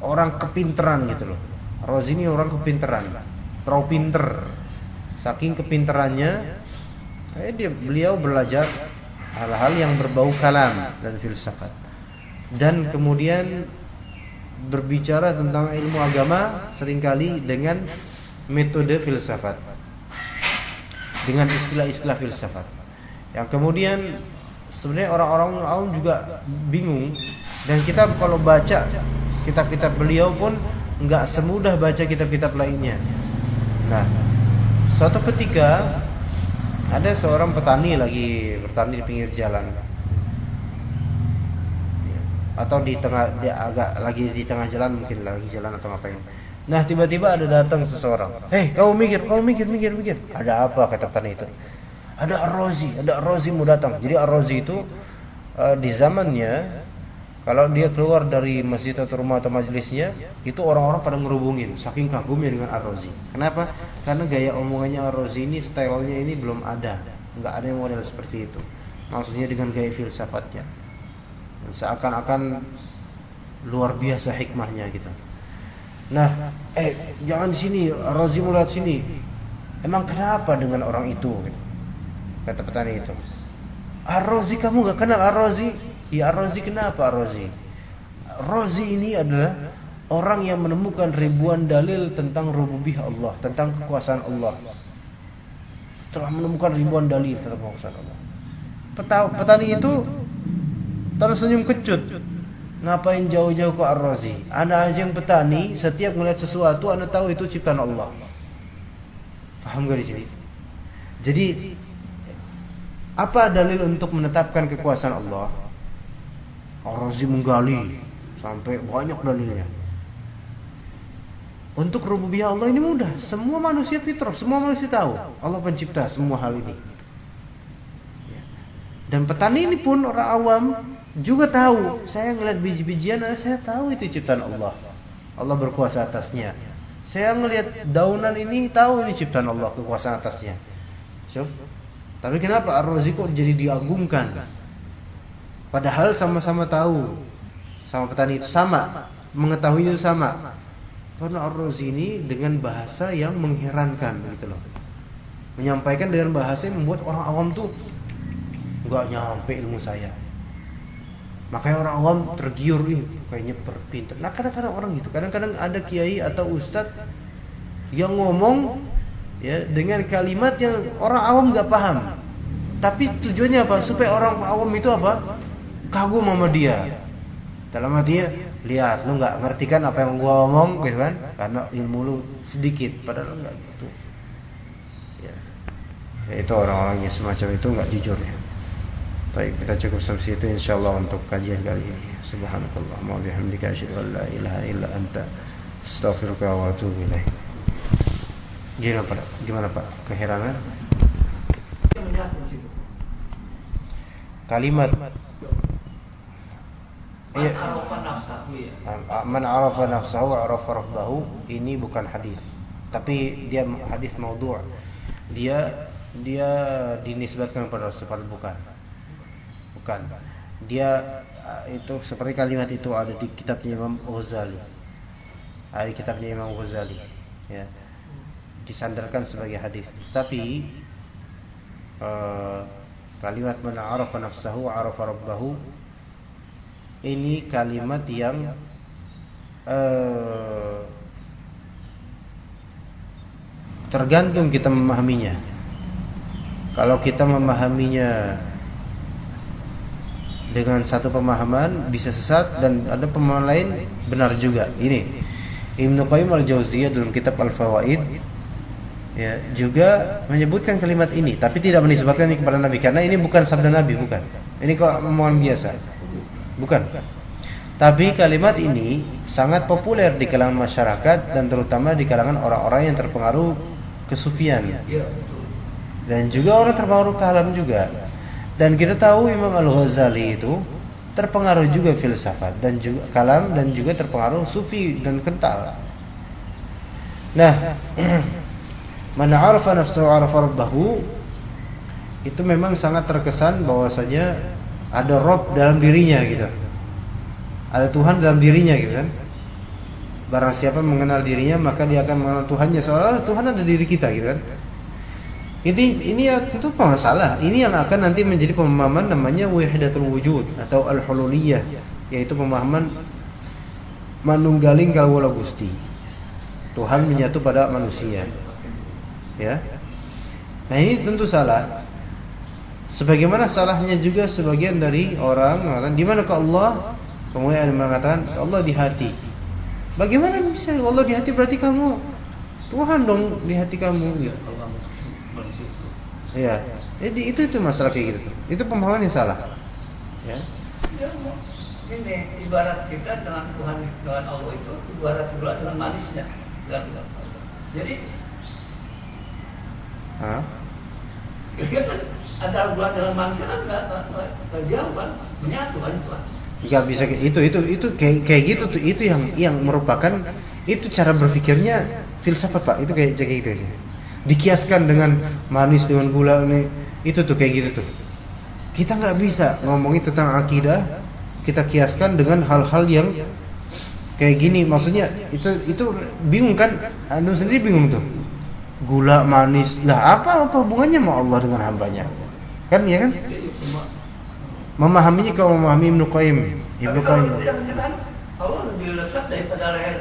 orang kepinteran gitu loh. Ar-Razi ini orang kepinteran, terlalu pinter. Saking kepinterannya, beliau belajar hal-hal yang berbau kalam dan filsafat. Dan kemudian berbicara tentang ilmu agama seringkali dengan metode filsafat, dengan istilah-istilah filsafat. Yang kemudian sebenarnya orang-orang awam juga bingung. Dan kita kalau baca kitab-kitab beliau pun nggak semudah baca kitab-kitab lainnya. Nah, suatu ketika ada seorang petani lagi bertani di pinggir jalan, atau di tengah, dia agak lagi di tengah jalan, mungkin lagi jalan atau ngapain. Nah, tiba-tiba ada datang seseorang. Kamu mikir. Ada apa, kata petani itu? Ada Ar-Razi mau datang. Jadi Ar-Razi itu di zamannya, kalau dia keluar dari masjid atau rumah atau majelisnya, itu orang-orang pada ngerubungin, saking kagumnya dengan Ar-Razi. Kenapa? Karena gaya omongannya Ar-Razi ini, stylenya ini belum ada, nggak ada yang model seperti itu. Maksudnya dengan gaya filsafatnya, seakan-akan luar biasa hikmahnya gitu. Nah, jangan di sini, Ar-Razi mau lihat sini. Emang kenapa dengan orang itu? Gitu. Kata petani itu. Ar-Razi, kamu nggak kenal Ar-Razi? Ya, Ar-Razi kenapa Ar-Razi? Ar-Razi ini adalah orang yang menemukan ribuan dalil tentang rububiyah Allah, tentang kekuasaan Allah. Telah menemukan ribuan dalil tentang kekuasaan Allah. Petani itu tersenyum kecut. Ngapain jauh-jauh ke Ar-Razi? Ana aja yang petani, setiap melihat sesuatu ana tahu itu ciptaan Allah. Paham gak di sini? Jadi apa dalil untuk menetapkan kekuasaan Allah? Ar-Razi menggali sampai banyak dalilnya. Untuk rububiyah Allah ini mudah, semua manusia fitrah, semua manusia tahu Allah pencipta semua hal ini. Dan petani ini pun orang awam juga tahu. Saya ngeliat biji-bijian, saya tahu itu ciptaan Allah. Allah berkuasa atasnya. Saya ngelihat daunan ini, tahu ini ciptaan Allah, kekuasaan atasnya. Tapi kenapa Ar-Razi kok jadi diagungkan? Padahal sama-sama tahu, sama petani itu sama, mengetahui itu sama. Karena Ar-Razi ini dengan bahasa yang mengherankan gitu loh. Menyampaikan dengan bahasa yang membuat orang awam tuh nggak nyampe ilmu saya. Makanya orang awam tergiur nih, kayaknya berpintar. Nah, kadang-kadang orang gitu, kadang-kadang ada kiai atau ustadz yang ngomong ya dengan kalimat yang orang awam nggak paham. Tapi tujuannya apa? Supaya orang awam itu apa? Kagum sama dia. Dalam artinya, lihat, lu nggak ngerti kan apa yang gua omong, gitu kan? Karena ilmu lu sedikit, padahal nggak gitu. Ya, itu orang-orangnya semacam itu nggak jujur ya. Baik, kita cukup sampai situ insyaallah untuk kajian kali ini. Subhanakallah wa bihamdika asyhadu an la ilaha illa anta astaghfiruka wa atubu ilaik. Gimana Pak? Keheranan? Kalimat Man arafa nafsahu arafa rabbahu, ini bukan hadis, tapi dia hadis maudhu'. Dia dinisbatkan kepada Rasul, bukan. Dia itu seperti kalimat itu ada di kitabnya Imam Ghazali. Ada di kitabnya Imam Ghazali, ya. Disandarkan sebagai hadis. Tapi kalimat man arafa nafsahu arafa rabbahu ini kalimat yang tergantung kita memahaminya. Kalau kita memahaminya dengan satu pemahaman bisa sesat, dan ada pemahaman lain benar juga. Ini Ibnu Qayyim al-Jauziyah dalam kitab Al-Fawaid ya juga menyebutkan kalimat ini, tapi tidak menisbatkan ini kepada Nabi, karena ini bukan sabda Nabi, bukan. Ini kok omongan biasa. Bukan. Tapi kalimat ini sangat populer di kalangan masyarakat dan terutama di kalangan orang-orang yang terpengaruh kesufian. Dan juga orang terpengaruh kalam juga. Dan kita tahu Imam Al-Ghazali itu terpengaruh juga filsafat dan juga kalam, dan juga terpengaruh sufi dan kental. Nah, man arafa nafsahu arafa rabbahu itu memang sangat terkesan bahwasanya ada Rabb dalam dirinya gitu. Ada Tuhan dalam dirinya gitu kan. Barang siapa mengenal dirinya maka dia akan mengenal Tuhannya, seolah Tuhan ada diri kita gitu kan. Ini ya itu masalah. Ini yang akan nanti menjadi pemahaman namanya wahdatul wujud atau al-hululiyah, yaitu pemahaman manunggaling kalawala Gusti. Tuhan menyatu pada manusia. Ya. Nah, ini tentu salah. Sebagaimana salahnya juga sebagian dari orang mengatakan di manakah Allah? Kemudian ada yang mengatakan Allah di hati. Bagaimana bisa Allah di hati? Berarti kamu Tuhan dong di hati kamu gitu. Ya. Jadi itu masalah kayak gitu tuh. Itu pemahaman yang salah. Ya. Ini ibarat kita dengan Tuhan, dengan Allah itu ibarat gula dengan manisnya. Jadi kira-kira kan antara gula dengan manisnya kan nggak jauh kan, menyatu kan Tuhan. Nggak bisa itu kayak gitu tuh, itu yang merupakan itu cara berpikirnya filsafat Pak, itu kayak gitu. Dikiaskan dengan manis dengan gula nih, itu tuh kayak gitu tuh. Kita nggak bisa ngomongin tentang akidah kita kiaskan dengan hal-hal yang kayak gini. Maksudnya itu bingung kan, antum sendiri bingung tuh. Gula manis lah, apa hubungannya sama Allah dengan hambanya kan, ya kan? Memahaminya kalau memahami Ibnu Qayyim. Allah lebih dekat daripada leher.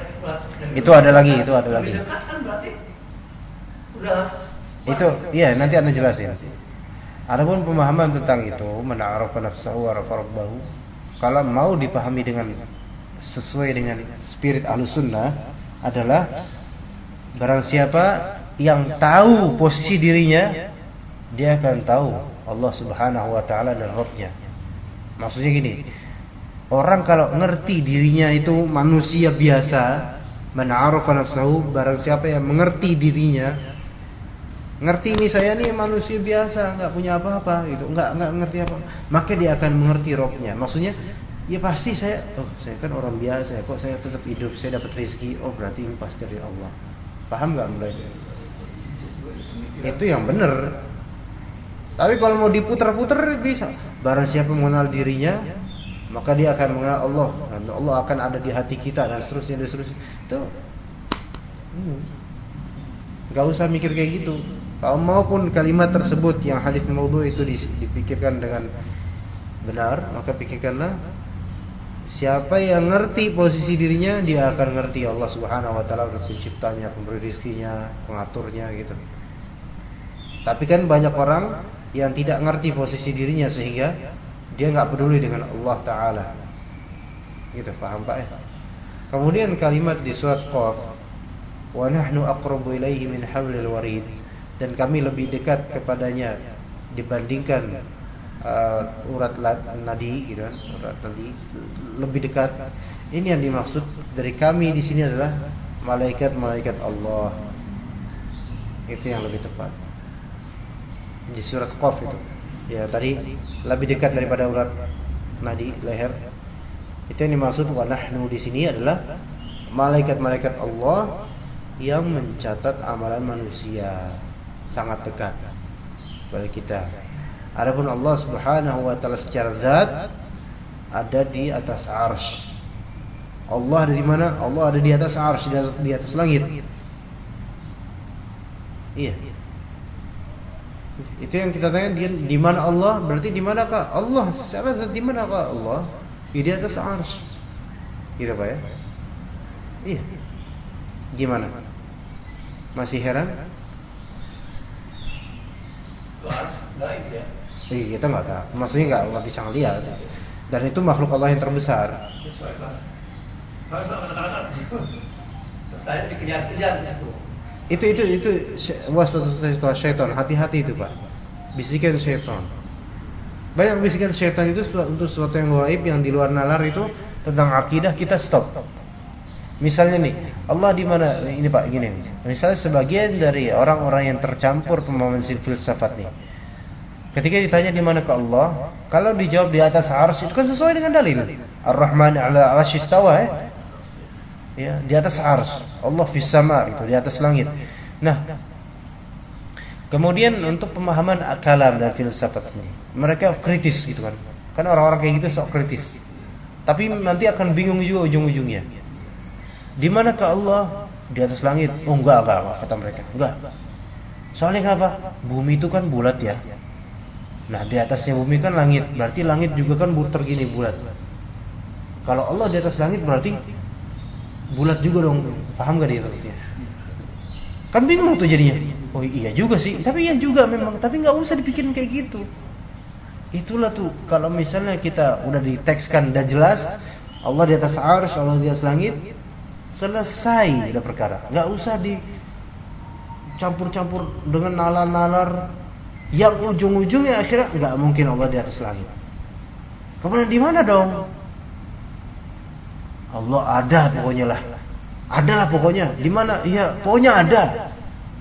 Itu ada lagi. Lebih dekat kan berarti udah. Itu iya nanti Anda jelasin. Adapun pemahaman tentang itu, man arafa nafsahu wa arafa rabbahu, kalau mau dipahami dengan sesuai dengan spirit Ahlussunnah adalah barang siapa yang tahu posisi dirinya, dia akan tahu Allah Subhanahu wa taala dan Rabb-nya. Maksudnya gini, orang kalau ngerti dirinya itu manusia biasa, man arafa nafsahu, barang siapa yang mengerti dirinya, ngerti ini saya nih manusia biasa, nggak punya apa-apa gitu, nggak ngerti apa, maka dia akan mengerti Rabb-nya. Maksudnya ya pasti saya kan orang biasa, kok saya tetap hidup, saya dapat rezeki, berarti ini pasti dari Allah. Paham nggak mulai? Itu yang benar. Tapi kalau mau diputar-putar bisa. Barang siapa mengenal dirinya, maka dia akan mengenal Allah, dan Allah akan ada di hati kita dan seterusnya. Itu nggak usah mikir kayak gitu. Kalau maupun kalimat tersebut yang hadis maudhu itu dipikirkan dengan benar, maka pikirkanlah siapa yang ngerti posisi dirinya, dia akan ngerti Allah Subhanahu wa taala, penciptanya, pemberi rezekinya, pengaturnya gitu. Tapi kan banyak orang yang tidak ngerti posisi dirinya sehingga dia nggak peduli dengan Allah taala. Gitu, paham Pak ya? Kemudian kalimat di surat Qaf, wa nahnu aqrabu ilaihi min hablil warid, dan kami lebih dekat kepadanya dibandingkan urat nadi gitu kan, urat nadi lebih dekat. Ini yang dimaksud dari kami di sini adalah malaikat Allah. Itu yang lebih tepat di surat Qaf itu. Ya tadi lebih dekat daripada urat nadi leher. Itu yang dimaksud wa nahnu di sini adalah malaikat Allah yang mencatat amalan manusia, sangat dekat bagi kita. Adapun Allah Subhanahu wa taala secara zat ada di atas arsy. Allah ada di mana? Allah ada di atas arsy, di atas langit. Iya. Itu yang kita tanya, dia di mana Allah? Berarti di manakah Allah? Siapa di manakah Allah? Di atas arsy. Gitu Pak ya? Iya. Gimana? Masih heran? Kita nggak tahu. Maksudnya nggak bisa ngeliat. Dan itu makhluk Allah yang terbesar. Itu waspada syaitan. Hati-hati itu Pak. Bisikan syaitan. Banyak bisikan syaitan itu untuk sesuatu yang gaib, yang di luar nalar itu tentang akidah, kita stop. Misalnya nih, Allah di mana? Ini Pak, gini. Misalnya sebagian dari orang-orang yang tercampur pemahaman filsafat nih, ketika ditanya di mana ke Allah, kalau dijawab di atas arsy, itu kan sesuai dengan dalil. Ar-Rahman 'ala 'arsy istawa ya, di atas arsy. Allah fis sama, itu di atas langit. Nah, kemudian untuk pemahaman kalam dan filsafat ini, mereka kritis gitu kan. Kan orang-orang kayak gitu sok kritis. Tapi nanti akan bingung juga ujung-ujungnya. Di manakah Allah? Di atas langit. Oh enggak, kata mereka. Enggak. Soalnya kenapa? Bumi itu kan bulat ya. Nah, di atasnya bumi kan langit. Berarti langit juga kan tergini bulat. Kalau Allah di atas langit berarti bulat juga dong. Paham gak dia maksudnya? Kan bingung tuh jadinya. Oh iya juga sih. Tapi iya juga memang. Tapi nggak usah dipikirin kayak gitu. Itulah tuh kalau misalnya kita udah ditekskan udah jelas Allah di atas arsy, Allah di atas langit, selesai udah perkara. Nggak usah dicampur-campur dengan nalar-nalar yang ujung-ujungnya akhirnya nggak mungkin Allah di atas langit. Kemudian di mana dong? Allah ada pokoknya lah. Adalah pokoknya. Di mana? Iya, pokoknya ada.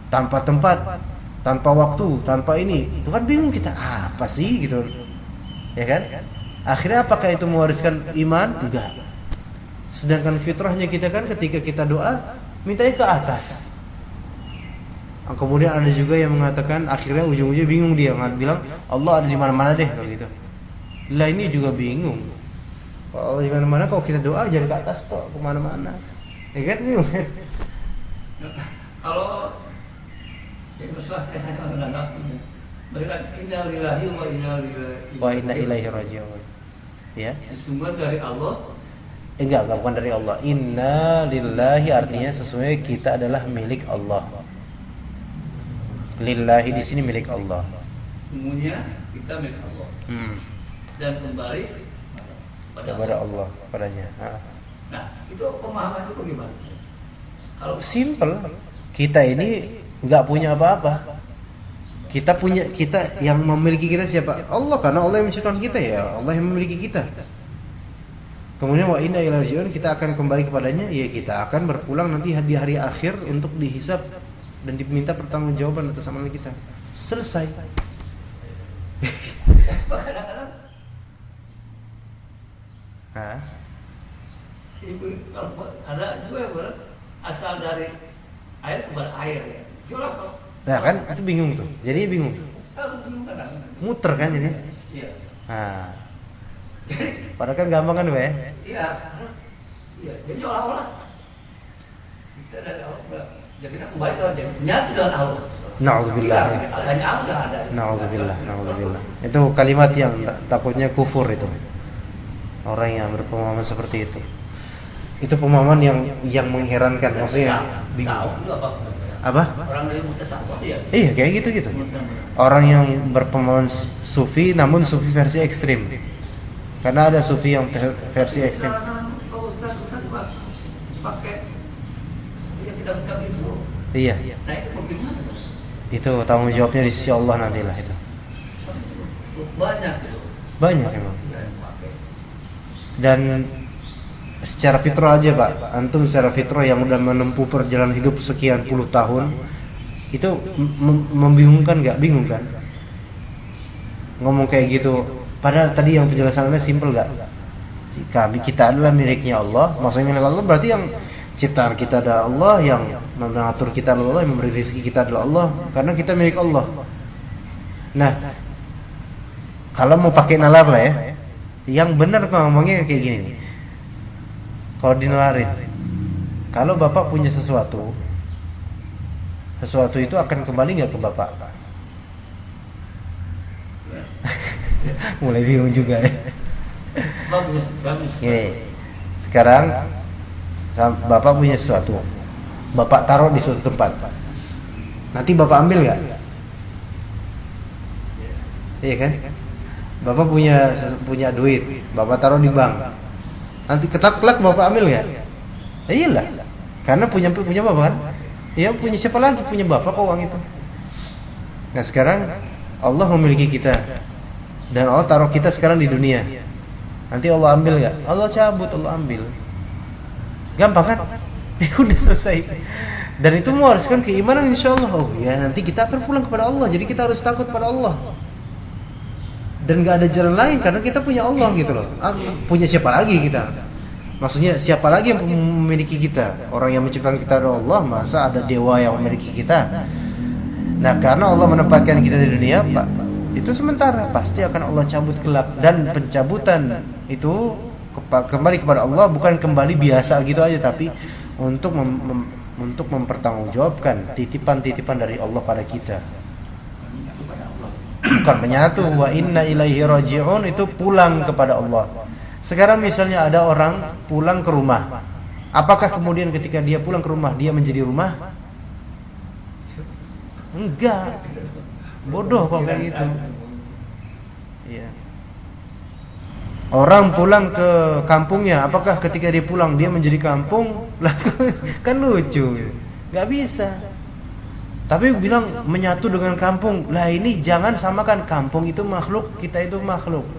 Tanpa tempat, tanpa waktu, tanpa ini. Itu kan bingung kita, apa sih gitu. Ya kan? Akhirnya apakah itu mewariskan iman? Enggak. Sedangkan fitrahnya kita kan ketika kita doa mintanya ke atas. Kemudian ada juga yang mengatakan akhirnya ujung-ujungnya bingung dia bilang Allah ada di mana-mana deh kalau gitu. Lah ini juga bingung. Kalau di mana-mana kalau kita doa jangan ke atas kok, ke mana-mana. Ya kan bingung. Kalau yang bersuas saya menganggap mereka inna lillahi wa Inna ilaihi raji'un. Ya. Sesungguhnya dari Allah. Enggak, bukan dari Allah. Inna lillahi artinya sesungguhnya kita adalah milik Allah. Lillahi di sini milik Allah. Semuanya kita milik Allah. Dan kembali kepada Allah, padanya. Nah, itu pemahaman itu bagaimana? Kalau simple, kita ini nggak punya apa-apa. Kita yang memiliki kita siapa? Allah, karena Allah yang menciptakan kita ya. Allah yang memiliki kita. Kemudian wa inna ilaihi raji'un, kita akan kembali kepadanya. Ya kita akan berpulang nanti di hari akhir untuk dihisab dan diminta pertanggungjawaban atas amalan kita. Selesai. Hah? Ibu kalau ada juga yang asal dari air kepada air ya. Nah kan itu bingung tuh. Jadi bingung. Muter kan jadi. Iya. Nah. Padahal kan gampang kan, Be? Iya. Iya, jadi seolah-olah kita dari Allah. Jadi kita kembali ke Allah, menyatu dengan Allah. Nauzubillah. Hanya Allah ada. Nauzubillah. Itu kalimat yang takutnya kufur itu. Orang yang berpemahaman seperti itu. Itu pemahaman yang mengherankan, maksudnya bingung. Apa? Orang dari mutasawwuf ya. Iya, kayak gitu. Orang yang berpemahaman sufi namun sufi versi ekstrim. Karena ada sufi yang versi ekstrim. Kalau Ustaz pakai dia tidak begitu. Iya. Nah, itu bagaimana? Itu tanggung jawabnya di sisi Allah nantilah itu. Banyak emang. Dan secara fitrah aja Pak, antum secara fitrah yang udah menempuh perjalanan hidup sekian puluh tahun, itu membingungkan nggak? Bingung kan? Ngomong kayak gitu. Padahal tadi yang penjelasannya simple nggak? Kita adalah miliknya Allah. Maksudnya milik Allah berarti yang ciptaan kita adalah Allah, yang mengatur kita adalah Allah, yang memberi rezeki kita adalah Allah. Karena kita milik Allah. Nah, kalau mau pakai nalar lah ya, yang benar ngomongnya kayak gini nih. Kalau dinalarin, kalau bapak punya sesuatu itu akan kembali nggak ke bapak? Mulai bingung juga ya. Gini, sekarang bapak punya sesuatu, bapak taruh di suatu tempat, nanti bapak ambil nggak? Iya kan? Bapak punya duit, bapak taruh di bank, nanti ketak-kelak bapak ambil nggak? Iyalah, karena punya bapak kan? Ya punya siapa lagi? Punya bapak kok uang itu. Nah sekarang Allah memiliki kita dan Allah taruh kita sekarang di dunia. Nanti Allah ambil nggak? Allah cabut, Allah ambil. Gampang kan? Udah selesai. Dan itu mewariskan keimanan insyaallah. Oh ya nanti kita akan pulang kepada Allah. Jadi kita harus takut pada Allah. Dan gak ada jalan lain karena kita punya Allah gitu loh. Punya siapa lagi kita? Maksudnya siapa lagi yang memiliki kita? Orang yang menciptakan kita adalah Allah. Masa ada dewa yang memiliki kita? Nah karena Allah menempatkan kita di dunia Pak, itu sementara, pasti akan Allah cabut kelak. Dan pencabutan itu kembali kepada Allah bukan kembali biasa gitu aja, tapi untuk mempertanggungjawabkan titipan-titipan dari Allah pada kita. Bukan menyatu, wa inna ilaihi raji'un itu pulang kepada Allah. Sekarang misalnya ada orang pulang ke rumah, apakah kemudian ketika dia pulang ke rumah dia menjadi rumah? Enggak. Bodoh kalau kayak gitu. Iya. Orang pulang ke kampungnya, apakah ketika dia pulang dia menjadi kampung? Lah kan lucu. Enggak bisa. Tapi bilang menyatu dengan kampung. Lah ini jangan samakan, kampung itu makhluk, kita itu makhluk.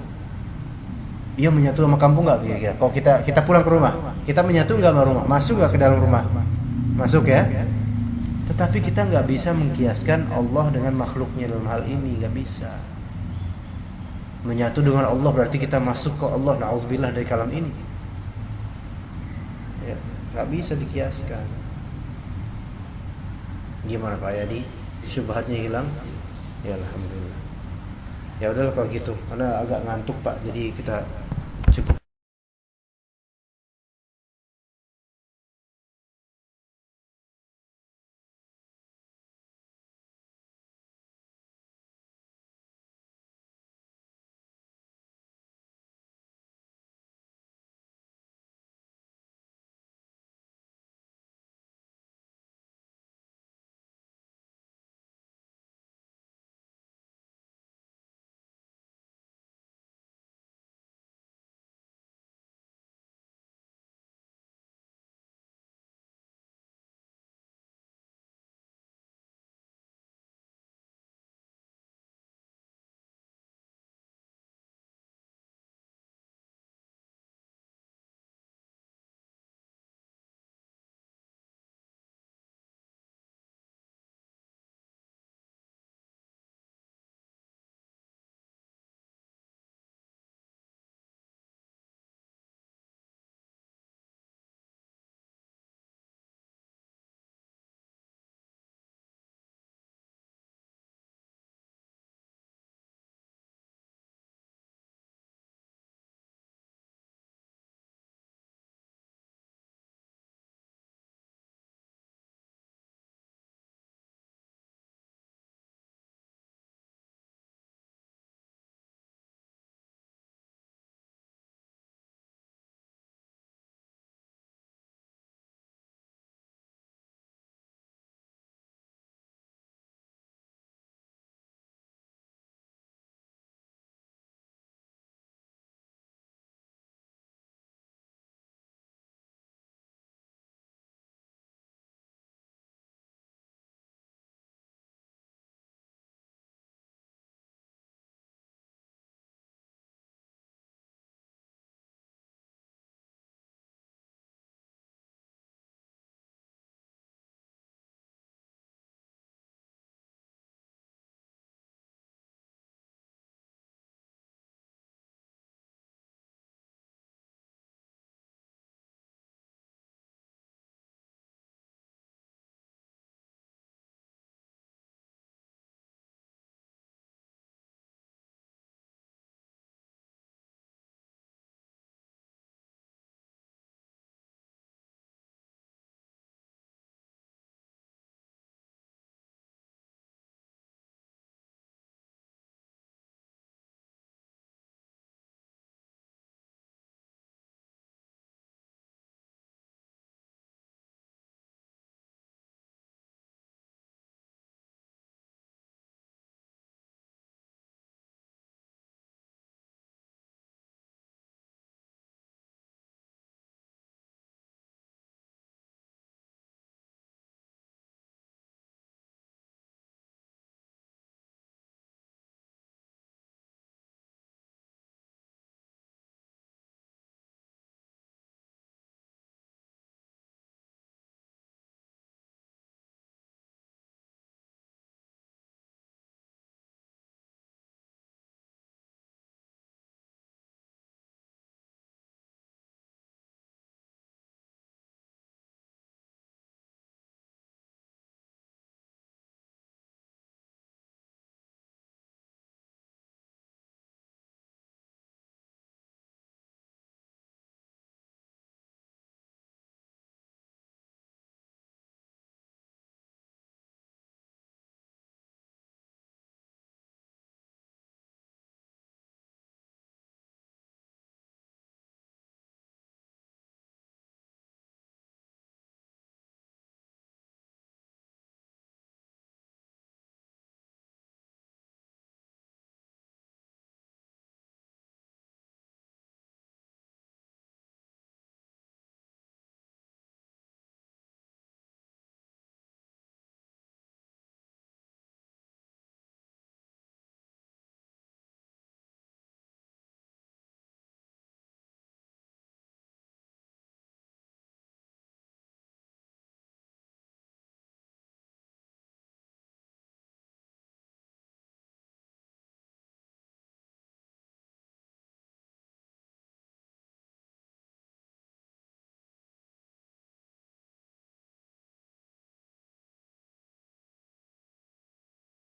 Iya menyatu sama kampung enggak kira-kira? Kalau kita pulang ke rumah, kita menyatu enggak sama rumah? Masuk enggak ke dalam rumah? Masuk ya. Tetapi kita enggak bisa mengkiaskan Allah dengan makhluknya dalam hal ini, enggak bisa. Menyatu dengan Allah berarti kita masuk ke Allah, na'udzubillah dari kalam ini. Ya, enggak bisa dikiaskan. Gimana Pak Yadi? Syubhatnya hilang? Ya alhamdulillah. Ya udahlah kalau gitu. Karena agak ngantuk Pak. Jadi kita